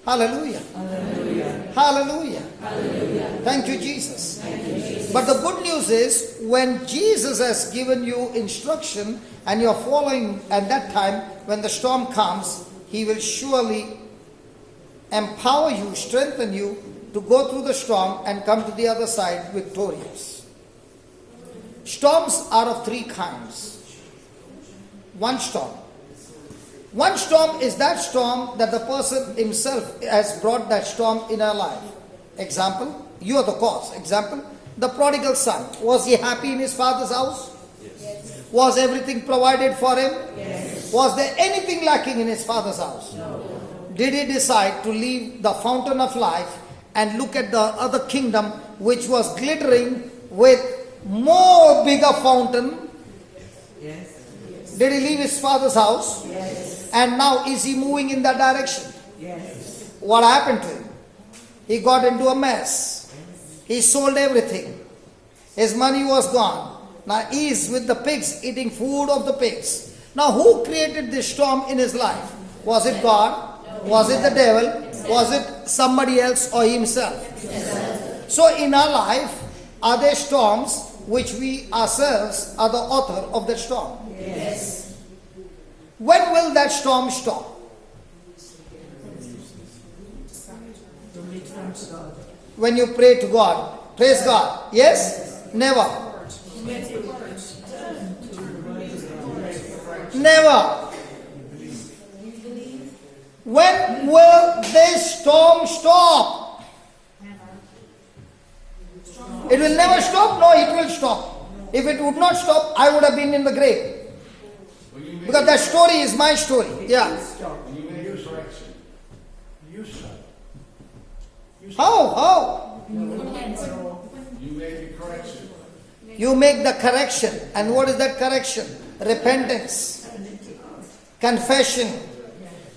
A: Hallelujah.
B: Hallelujah.
A: Hallelujah.
B: Hallelujah.
A: Thank you, Jesus.
B: Thank you, Jesus.
A: But the good news is, when Jesus has given you instruction and you're following at that time, when the storm comes, He will surely empower you, strengthen you to go through the storm and come to the other side victorious. Storms are of three kinds. One storm is that storm that the person himself has brought that storm in our life. Example, you are the cause. Example, the prodigal son. Was he happy in his father's house?
B: Yes.
A: Was everything provided for him?
B: Yes.
A: Was there anything lacking in his father's house?
B: No.
A: Did he decide to leave the fountain of life and look at the other kingdom which was glittering with more bigger fountain?
B: Yes.
A: Did he leave his father's house?
B: Yes.
A: And now is he moving in that direction?
B: Yes.
A: What happened to him? He got into a mess. He sold everything. His money was gone. Now he is with the pigs, eating food of the pigs. Now who created this storm in his life? Was it God? Was it the devil? Was it somebody else or himself? So in our life, are there storms which we ourselves are the author of that storm?
B: Yes.
A: When will that storm stop?
B: To return to God.
A: When you pray to God. Praise God. Yes? Never. Never. When will this storm stop? It will never stop? No, it will stop. If it would not stop, I would have been in the grave. Because that story is my story. Yeah.
F: You make a correction. You stop.
A: How?
F: You make a correction.
A: You make the correction. And what is that correction? Repentance. Confession.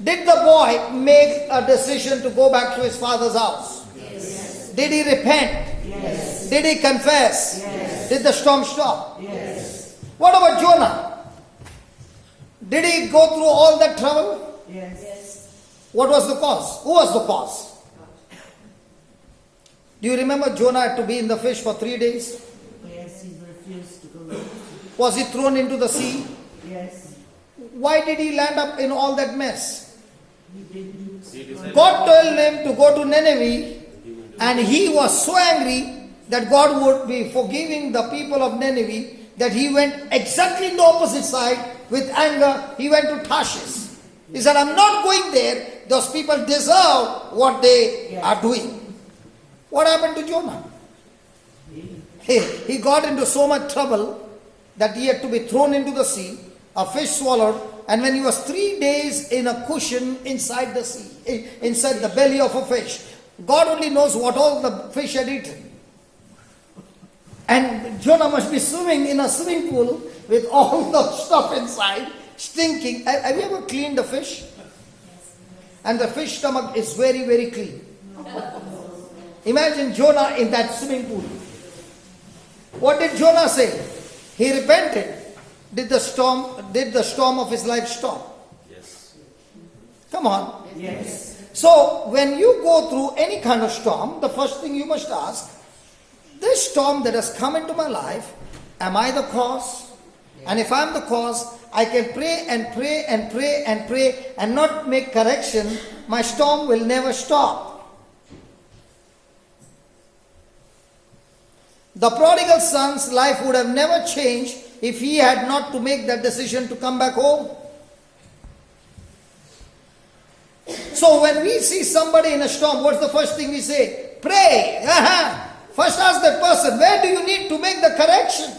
A: Did the boy make a decision to go back to his father's house?
B: Yes.
A: Did he repent?
B: Yes.
A: Did he confess?
B: Yes.
A: Did the storm stop?
B: Yes.
A: What about Jonah? Did he go through all that trouble?
B: Yes.
A: What was the cause? Who was the cause? Do you remember Jonah had to be in the fish for 3 days?
B: Yes, he refused to go.
A: Was he thrown into the sea?
B: Yes.
A: Why did he land up in all that mess?
B: He didn't.
A: God told him to go to Nineveh, and he was so angry that God would be forgiving the people of Nineveh that he went exactly in the opposite side with anger. He went to Tarshish. He said, I'm not going there. Those people deserve what they are doing. What happened to Jonah? He got into so much trouble that he had to be thrown into the sea. A fish swallowed, and when he was 3 days in a cushion inside the sea, inside the belly of a fish, God only knows what all the fish had eaten. And Jonah must be swimming in a swimming pool with all the stuff inside, stinking. Have you ever cleaned a fish? And the fish stomach is very, very clean. Imagine Jonah in that swimming pool. What did Jonah say? He repented. Did the storm of his life stop?
D: Yes.
A: Come on.
B: Yes.
A: So when you go through any kind of storm, the first thing you must ask, this storm that has come into my life, am I the cause? And if I'm the cause, I can pray and pray and pray and pray and not make correction, my storm will never stop. The prodigal son's life would have never changed if he had not to make that decision to come back home. So when we see somebody in a storm, what's the first thing we say? Pray. First ask that person, where do you need to make the correction?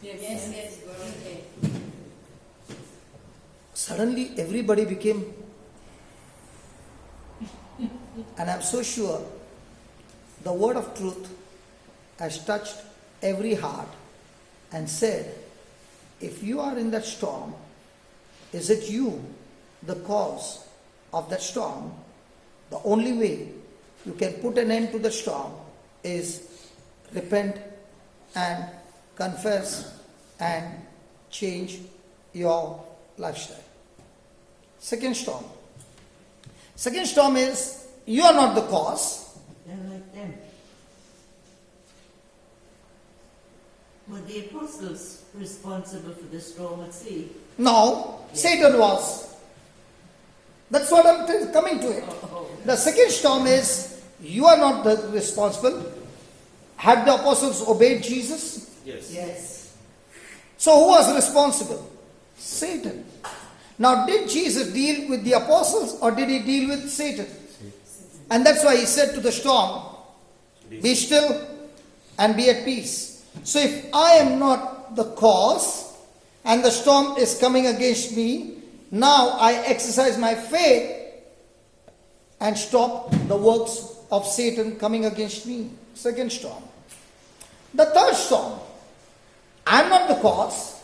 C: Yes, okay.
A: Suddenly everybody became, and I'm so sure the word of truth has touched every heart and said, if you are in that storm, is it you the cause of that storm? The only way you can put an end to the storm is repent and confess and change your lifestyle. Second storm. Second storm is you are not the cause.
B: They're like them. Were the apostles responsible for the storm at sea?
A: No, Satan was. That's what I'm coming to it. The second storm is you are not the responsible. Had the apostles obeyed Jesus?
H: Yes.
B: Yes.
A: So who was responsible? Satan. Now did Jesus deal with the apostles or did he deal with Satan? And that's why he said to the storm, be still and be at peace. So if I am not the cause and the storm is coming against me, now I exercise my faith and stop the works of Satan coming against me. Second storm. The third storm. I'm not the cause.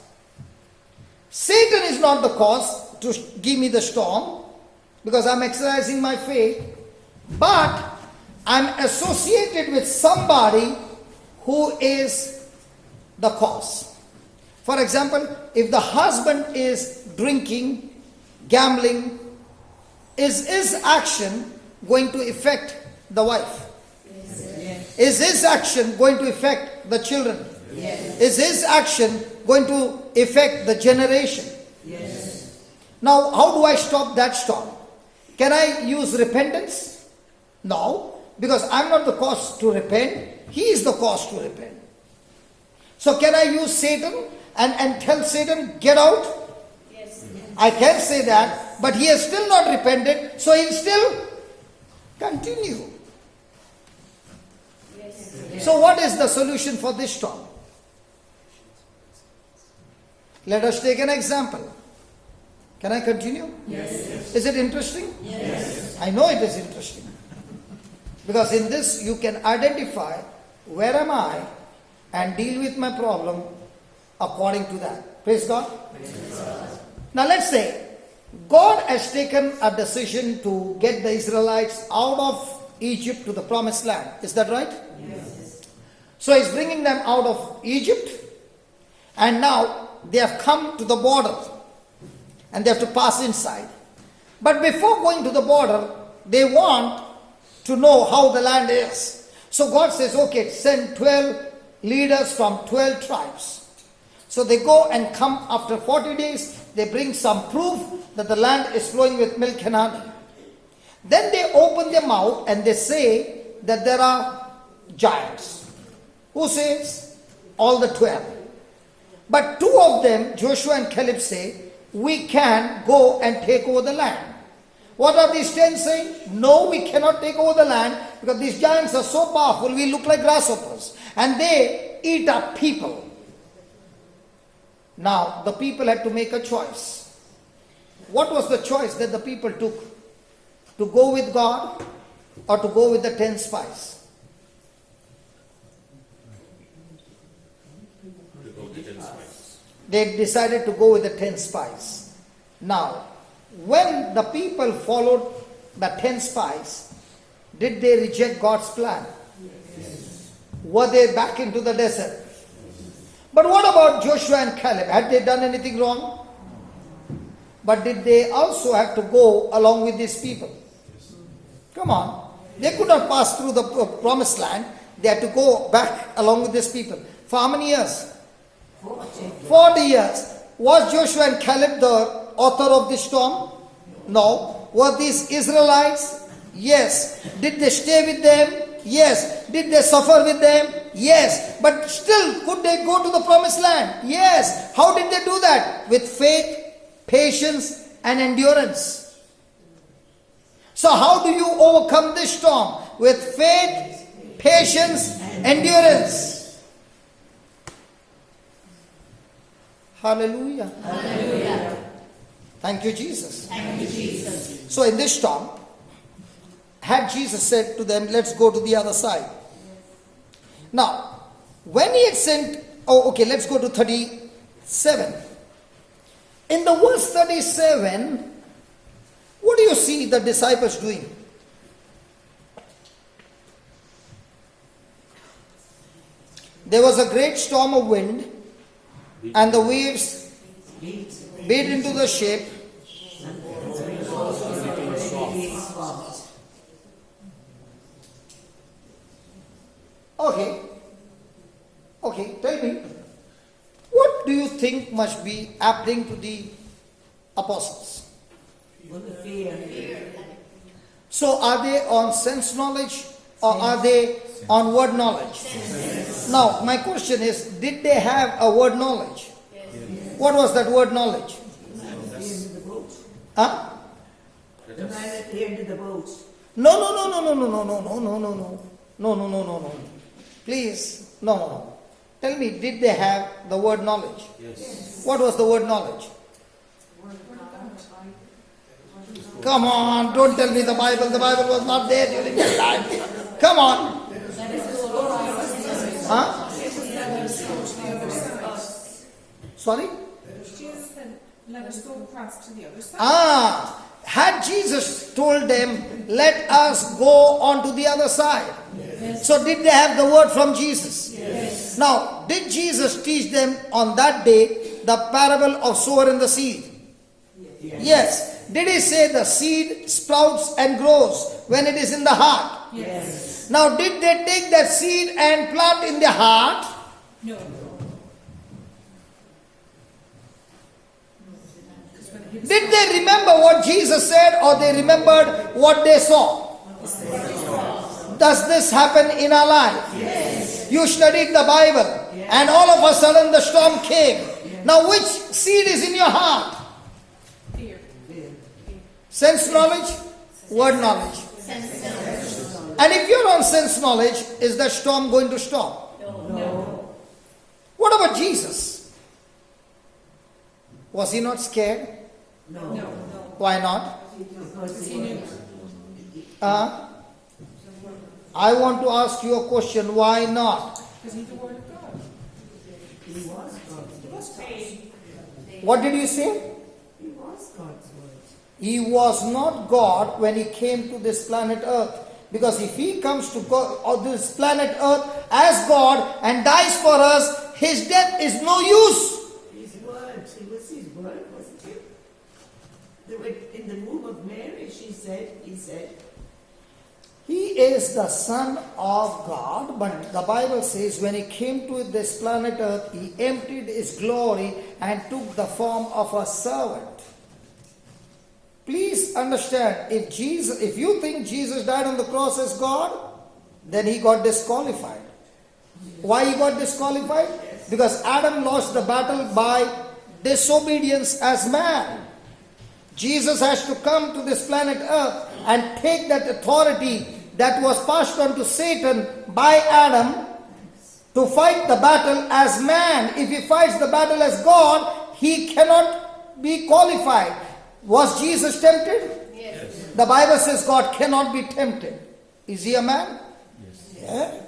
A: Satan is not the cause to give me the storm because I'm exercising my faith. But I'm associated with somebody who is the cause. For example, if the husband is drinking, gambling, is his action going to affect the wife?
B: Yes.
A: Is his action going to affect the children?
B: Yes.
A: Is his action going to affect the generation?
B: Yes.
A: Now, how do I stop that storm? Can I use repentance? No, because I'm not the cause to repent. He is the cause to repent. So can I use Satan and tell Satan, get out?
C: Yes.
A: I can say that, but he has still not repented, so he'll still continue.
C: Yes.
A: So what is the solution for this storm? Let us take an example. Can I continue?
B: Yes.
A: Is it interesting?
B: Yes.
A: I know it is interesting. Because in this you can identify where am I and deal with my problem according to that. Praise God. Now let's say God has taken a decision to get the Israelites out of Egypt to the promised land. Is that right?
B: Yes.
A: So he's bringing them out of Egypt and now they have come to the border and they have to pass inside. But before going to the border, they want to know how the land is. So God says, okay, send 12 leaders from 12 tribes. So they go and come after 40 days, they bring some proof that the land is flowing with milk and honey. Then they open their mouth and they say that there are giants. Who says? All the 12. But two of them, Joshua and Caleb, say, we can go and take over the land. What are these 10 saying? No, we cannot take over the land because these giants are so powerful, we look like grasshoppers. And they eat up people. Now, the people had to make a choice. What was the choice that the people took? To go with God or to go with the 10 spies?
H: To go to 10 spies.
A: They decided to go with the 10 spies. Now, when the people followed the 10 spies, did they reject God's plan? Yes. Were they back into the desert? But what about Joshua and Caleb? Had they done anything wrong? But did they also have to go along with these people? Come on. They could not pass through the promised land. They had to go back along with these people. For how many years? 40 years. Was Joshua and Caleb the author of this storm? No. Were these Israelites? Yes. Did they stay with them? Yes. Did they suffer with them? Yes. But still, could they go to the promised land? Yes. How did they do that? With faith, patience, and endurance. So how do you overcome this storm? With faith, patience, endurance. Hallelujah.
B: Hallelujah.
A: Thank you, Jesus.
B: Thank you, Jesus.
A: So in this storm, had Jesus said to them, let's go to the other side. Now, when he had sent, let's go to 37. In the verse 37, what do you see the disciples doing? There was a great storm of wind, and the waves beat into the ship. Okay, tell me, what do you think must be happening to the apostles?
B: Fear.
A: So are they on sense knowledge or are they on word knowledge? Now, my question is, did they have a word knowledge? What was that word knowledge? Huh?
B: The man at the end of the boat.
A: No. Please, no. Tell me, did they have the word knowledge?
H: Yes.
A: What was the word knowledge? Come on, don't tell me the Bible. The Bible was not there during their life. Come on. Huh? Sorry?
I: Jesus said, let us go across to the other side.
A: Had Jesus told them, let us go on to the other side. Yes. So did they have the word from Jesus? Yes. Now, did Jesus teach them on that day the parable of sower and the seed? Yes. Did he say the seed sprouts and grows when it is in the heart?
I: Yes.
A: Now, did they take that seed and plant in their heart?
I: No.
A: Did they remember what Jesus said or they remembered what they saw? Does this happen in our life?
I: Yes.
A: You studied the Bible and all of a sudden the storm came. Now which seed is in your heart?
I: Fear.
A: Sense knowledge? Word knowledge. And if you're on sense knowledge, is the storm going to stop?
I: No.
A: What about Jesus? Was he not scared?
B: No.
A: Why not?
I: Because he knew.
A: I want to ask you a question. Why not?
I: Because he's the word of God.
B: He was God.
I: He was God.
A: What did you say?
B: He was God's word.
A: He was not God when he came to this planet Earth. Because if he comes to God, or this planet Earth as God and dies for us, his death is no use.
B: His word. It was his word, wasn't it? In the womb of Mary, he said,
A: He is the Son of God, but the Bible says when he came to this planet Earth, he emptied his glory and took the form of a servant. Please understand, if you think Jesus died on the cross as God, then he got disqualified. Why he got disqualified? Because Adam lost the battle by disobedience as man. Jesus has to come to this planet Earth and take that authority that was passed on to Satan by Adam to fight the battle as man. If he fights the battle as God, he cannot be qualified. Was Jesus tempted?
I: Yes.
A: The Bible says God cannot be tempted. Is he a man?
H: Yes.
A: Yeah.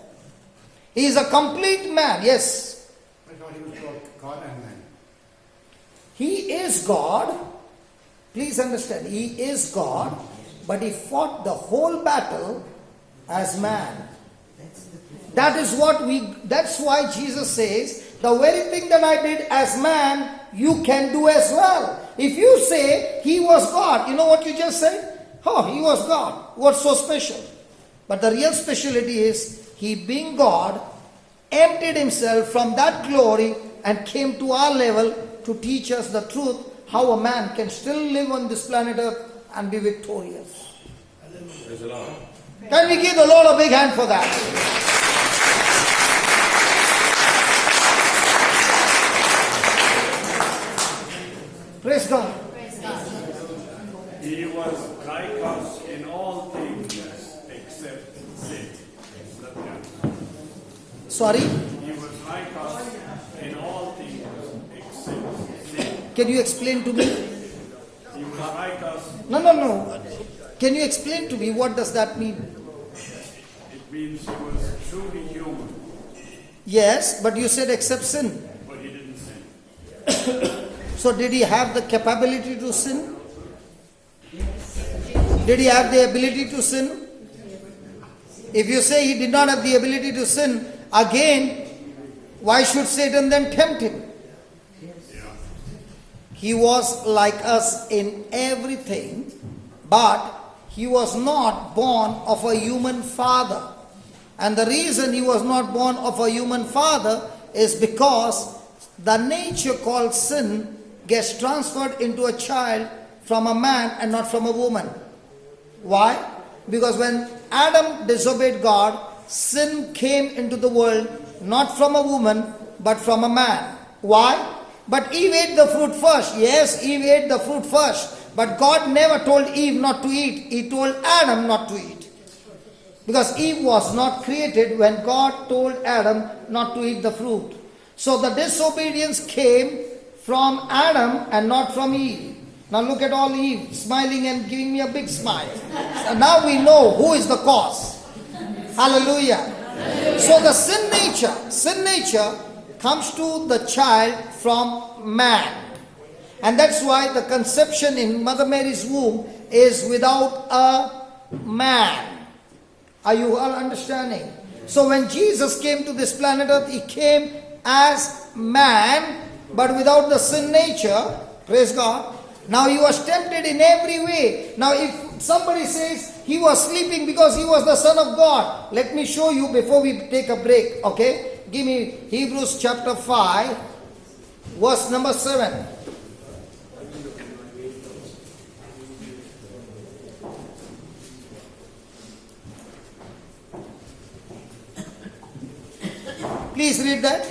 A: He is a complete man. Yes.
J: I thought he was called God and man.
A: He is God. Please understand, he is God, but he fought the whole battle as man. That's why Jesus says, the very thing that I did as man, you can do as well. If you say he was God, you know what you just said? Oh, he was God. What's so special? But the real speciality is, he being God, emptied himself from that glory and came to our level to teach us the truth, how a man can still live on this planet Earth and be victorious.
H: Praise the Lord.
A: Can we give the Lord a big hand for that? Praise God.
K: He was like us in all things except sin.
A: Sorry?
K: He was like us in all things except sin.
A: Can you explain to me?
K: He was like us.
A: No. Can you explain to me what does that mean?
K: It means he was truly human,
A: Yes, but you said except sin.
K: but he didn't sin.
A: So did he have the capability to sin? Did he have the ability to sin? If you say he did not have the ability to sin, again, why should Satan then tempt him? He was like us in everything, but he was not born of a human father. And the reason he was not born of a human father is because the nature called sin gets transferred into a child from a man and not from a woman. Why? Because when Adam disobeyed God, sin came into the world not from a woman but from a man. Why? But Eve ate the fruit first. Yes, Eve ate the fruit first. But God never told Eve not to eat. He told Adam not to eat. Because Eve was not created when God told Adam not to eat the fruit. So the disobedience came from Adam and not from Eve. Now look at all Eve smiling and giving me a big smile. So now we know who is the cause. Hallelujah. So the sin nature comes to the child from man. And that's why the conception in Mother Mary's womb is without a man. Are you all understanding? So when Jesus came to this planet Earth, he came as man, but without the sin nature. Praise God. Now he was tempted in every way. Now if somebody says he was sleeping because he was the Son of God, let me show you before we take a break. Okay? Give me Hebrews chapter 5, verse number 7. Please read that.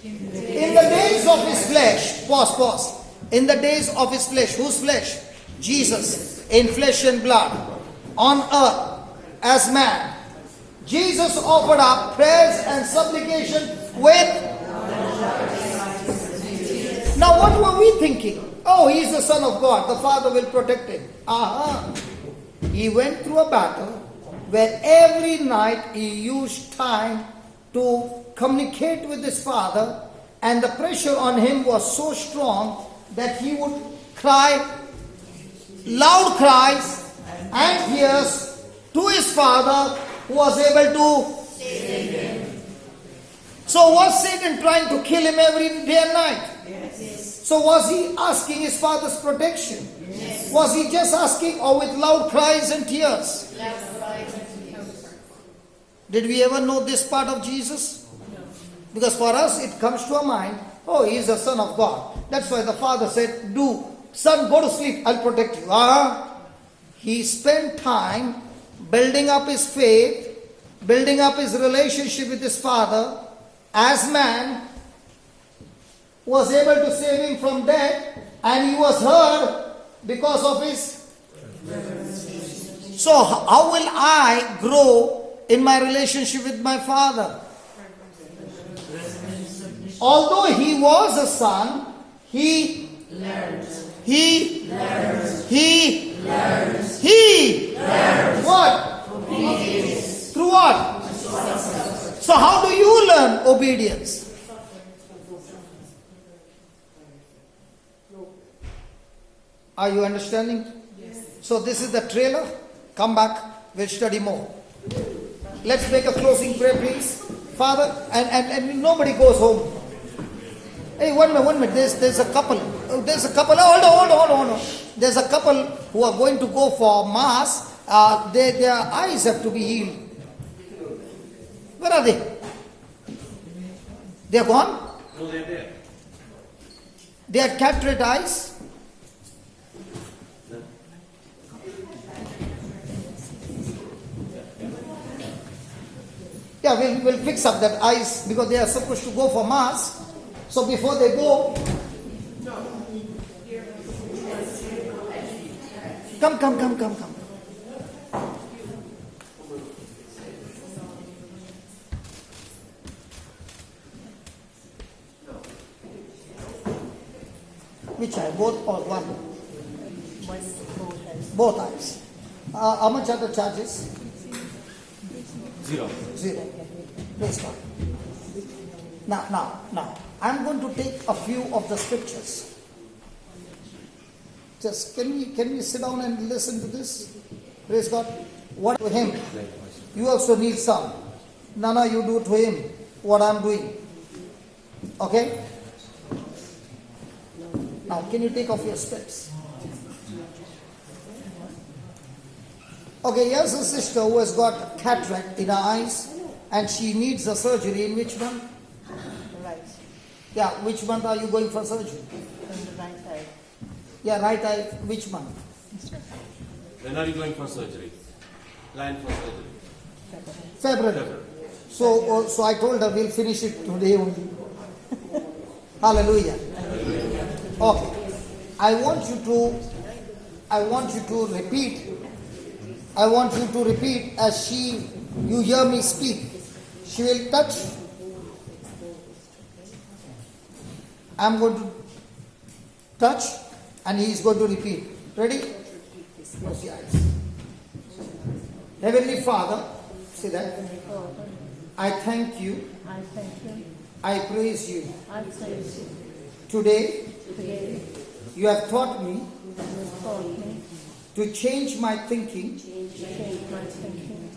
A: In the days of his flesh, pause. In the days of his flesh, whose flesh? Jesus, in flesh and blood, on earth, as man. Jesus offered up prayers and supplication with... Now what were we thinking? Oh, he is the Son of God, the Father will protect him. He went through a battle where every night he used time to communicate with his Father, and the pressure on him was so strong that he would cry loud cries and tears to his Father, who was able to save him. So was Satan trying to kill him every day and night? Yes. So was he asking his Father's protection? Yes. Was he just asking, or with loud cries and tears? Did we ever know this part of Jesus? No. Because for us it comes to our mind, oh, he is the Son of God. That's why the Father said, son, go to sleep, I'll protect you. He spent time building up his faith, building up his relationship with his Father. As man, was able to save him from death, and he was heard because of his... So how will I grow in my relationship with my Father? Although he was a son, he learns. He learns. He learns. He learns. What? Obedience. Through what? So how do you learn obedience? Are you understanding? Yes. So this is the trailer. Come back, we'll study more. Let's make a closing prayer, please. Father, and nobody goes home. Hey, one minute. There's a couple. Hold on. There's a couple who are going to go for mass. Their eyes have to be healed. Where are they? They're gone?
H: No, they're there.
A: They had cataract eyes. Yeah, we'll fix up that eyes because they are supposed to go for mass. So before they go, come. Which eye? Both or one? Both eyes. How much are the charges?
D: 0.
A: 0. Praise God. Now, I'm going to take a few of the scriptures. Just can we sit down and listen to this? Praise God. What to him? You also need some. Nana, you do to him what I'm doing. Okay? Now, can you take off your specs? Okay, here's a sister who has got cataract in her eyes and she needs a surgery. In which month?
L: Right.
A: Yeah, which month are you going for surgery?
L: On the right eye.
A: Yeah, right eye, which month?
D: When are you going for surgery? Plan for surgery.
A: February. So I told her we'll finish it today only. Hallelujah. Okay. I want you to repeat as you hear me speak. She will touch. I'm going to touch and he is going to repeat. Ready? Close your eyes. Heavenly Father, see that? I thank you. I praise you. Today, you have taught me to change my thinking,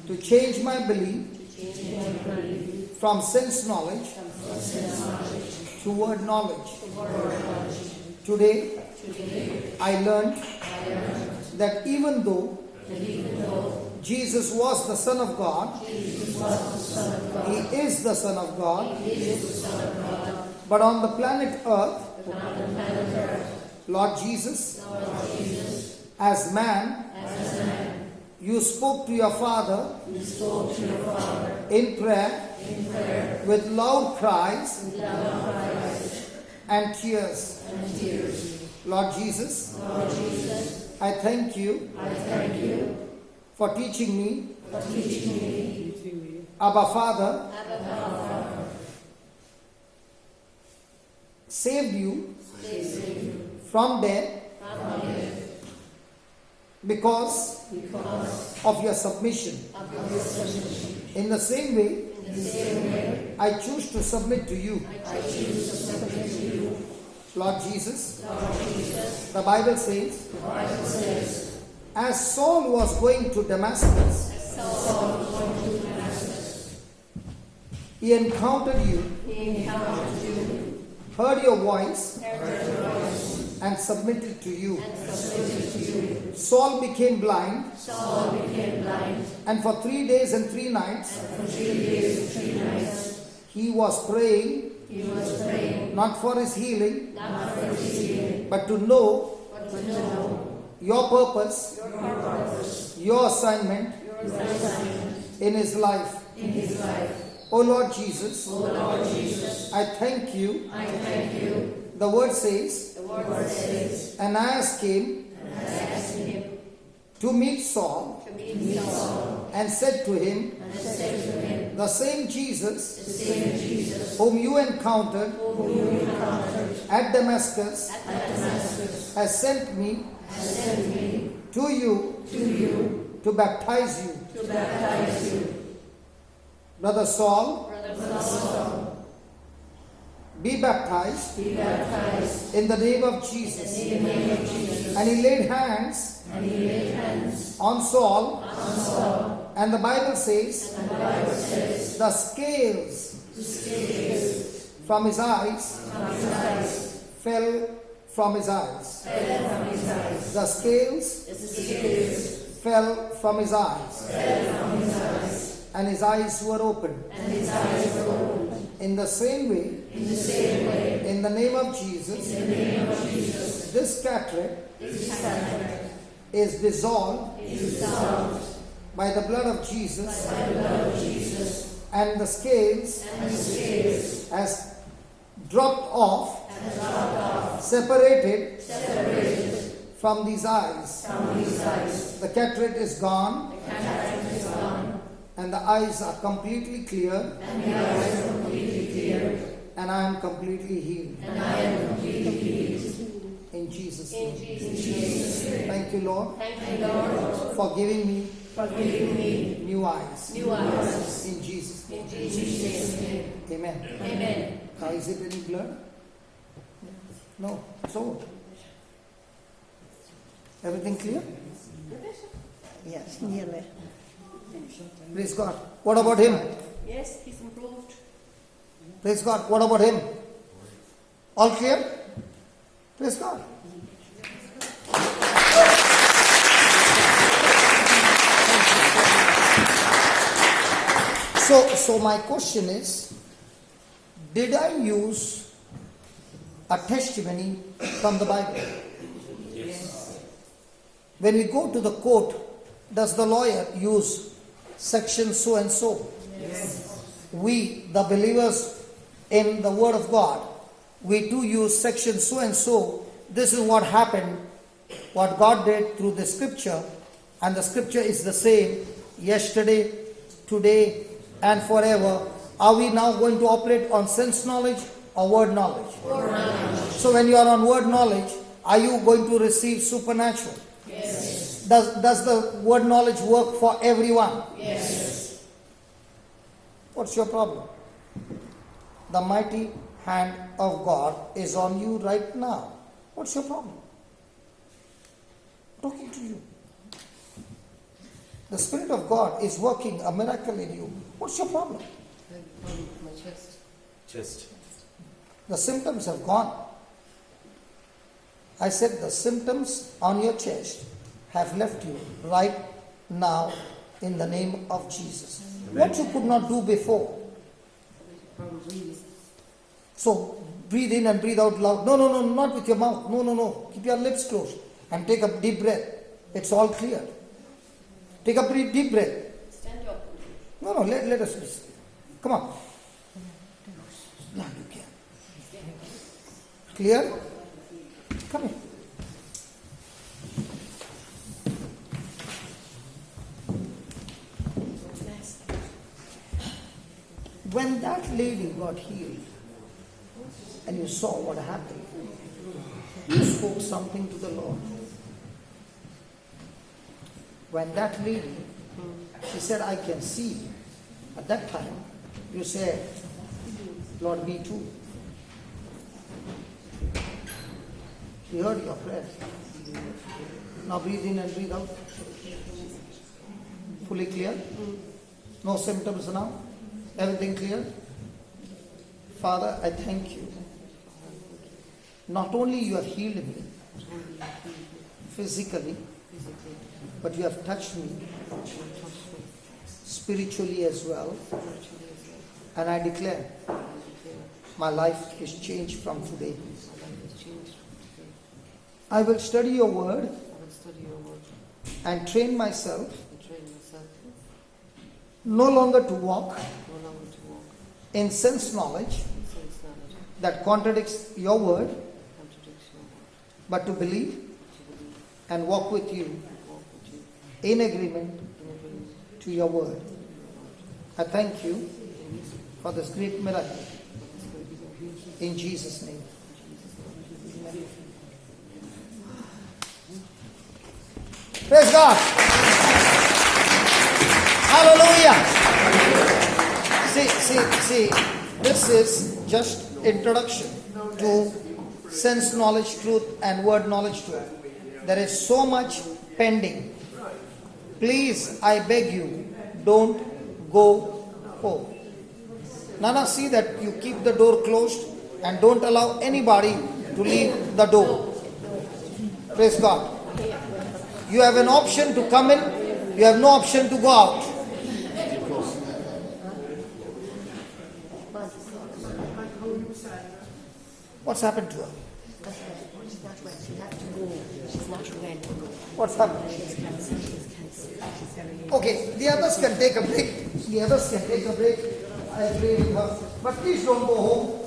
A: to change my belief from sense knowledge to word knowledge. Today, I learned that even though Jesus was the Son of God, He is the Son of God, but on the planet Earth, Lord Jesus, as man, you spoke to your Father in prayer with loud cries and tears. Lord Jesus, I thank you for teaching me, Abba Father, saved you from death because of your submission. In the same way, I choose to submit to you. Lord Jesus, the Bible says, as Saul was going to Damascus, he encountered you, heard your voice, and submitted to you. Saul became blind, and for 3 days and 3 nights, he was praying, not for his healing, but to know your purpose, your assignment in his life. O Lord Jesus, I thank you. The word says, Ananias came to meet Saul and said to him, the same Jesus whom you encountered at Damascus has sent me to you to baptize you. Brother Saul, be baptized in the name of Jesus. And he laid hands on Saul, and the Bible says, the scales from his eyes fell from his eyes. The scales fell from his eyes. And his eyes were opened. In the same way, in the name of Jesus, this cataract is dissolved by the blood of Jesus, and the scales has dropped off, separated from these eyes. The cataract is gone, and the eyes are completely clear, and I am completely healed. In Jesus' name. Thank you, Lord, for giving me new eyes. In Jesus' name. Amen. Now, is it any blurred? No. So, everything clear?
L: Yes, nearly.
A: Praise God. What about him?
C: Yes, he's improved.
A: Praise God. What about him? All clear? Praise God. So my question is, did I use a testimony from the Bible?
H: Yes.
A: When we go to the court, does the lawyer use section so and so?
B: Yes.
A: We, the believers in the Word of God, we do use section so and so. This is what happened, what God did through the scripture, and the scripture is the same yesterday, today, and forever. Are we now going to operate on sense knowledge or word knowledge?
C: Word knowledge.
A: So when you are on word knowledge, are you going to receive supernatural?
C: Yes.
A: Does the word knowledge work for everyone?
C: Yes.
A: What's your problem? The mighty hand of God is on you right now. What's your problem? Talking to you. The Spirit of God is working a miracle in you. What's your problem?
C: My chest.
H: Chest.
A: The symptoms have gone. I said the symptoms on your chest have left you right now in the name of Jesus.
H: Amen.
A: What you could not do before. So breathe in and breathe out loud. No, not with your mouth. No. Keep your lips closed and take a deep breath. It's all clear. Take a deep breath.
C: Stand up.
A: No, let us listen. Come on. Now you can. Clear? Come here. When that lady got healed and you saw what happened, you spoke something to the Lord. When that lady, she said, I can see. At that time, you said, Lord, me too. He heard your prayer. Now breathe in and breathe out. Fully clear? No symptoms now? Everything clear? Father, I thank you. Not only you have healed me physically, but you have touched me spiritually as well. And I declare my life is changed from today. I will study your word and train myself no longer to walk in sense knowledge that contradicts your word, but to believe and walk with you in agreement to your word. I thank you for this great miracle. In Jesus' name. Praise God. Hallelujah. See, this is just introduction to sense knowledge truth and word knowledge truth. There is so much pending. Please, I beg you, don't go home. Nana, see that you keep the door closed and don't allow anybody to leave the door. Praise God. You have an option to come in, you have no option to go out. What's happened to her? What's happened? Okay, the others can take a break. I'll pray with her. But please don't go home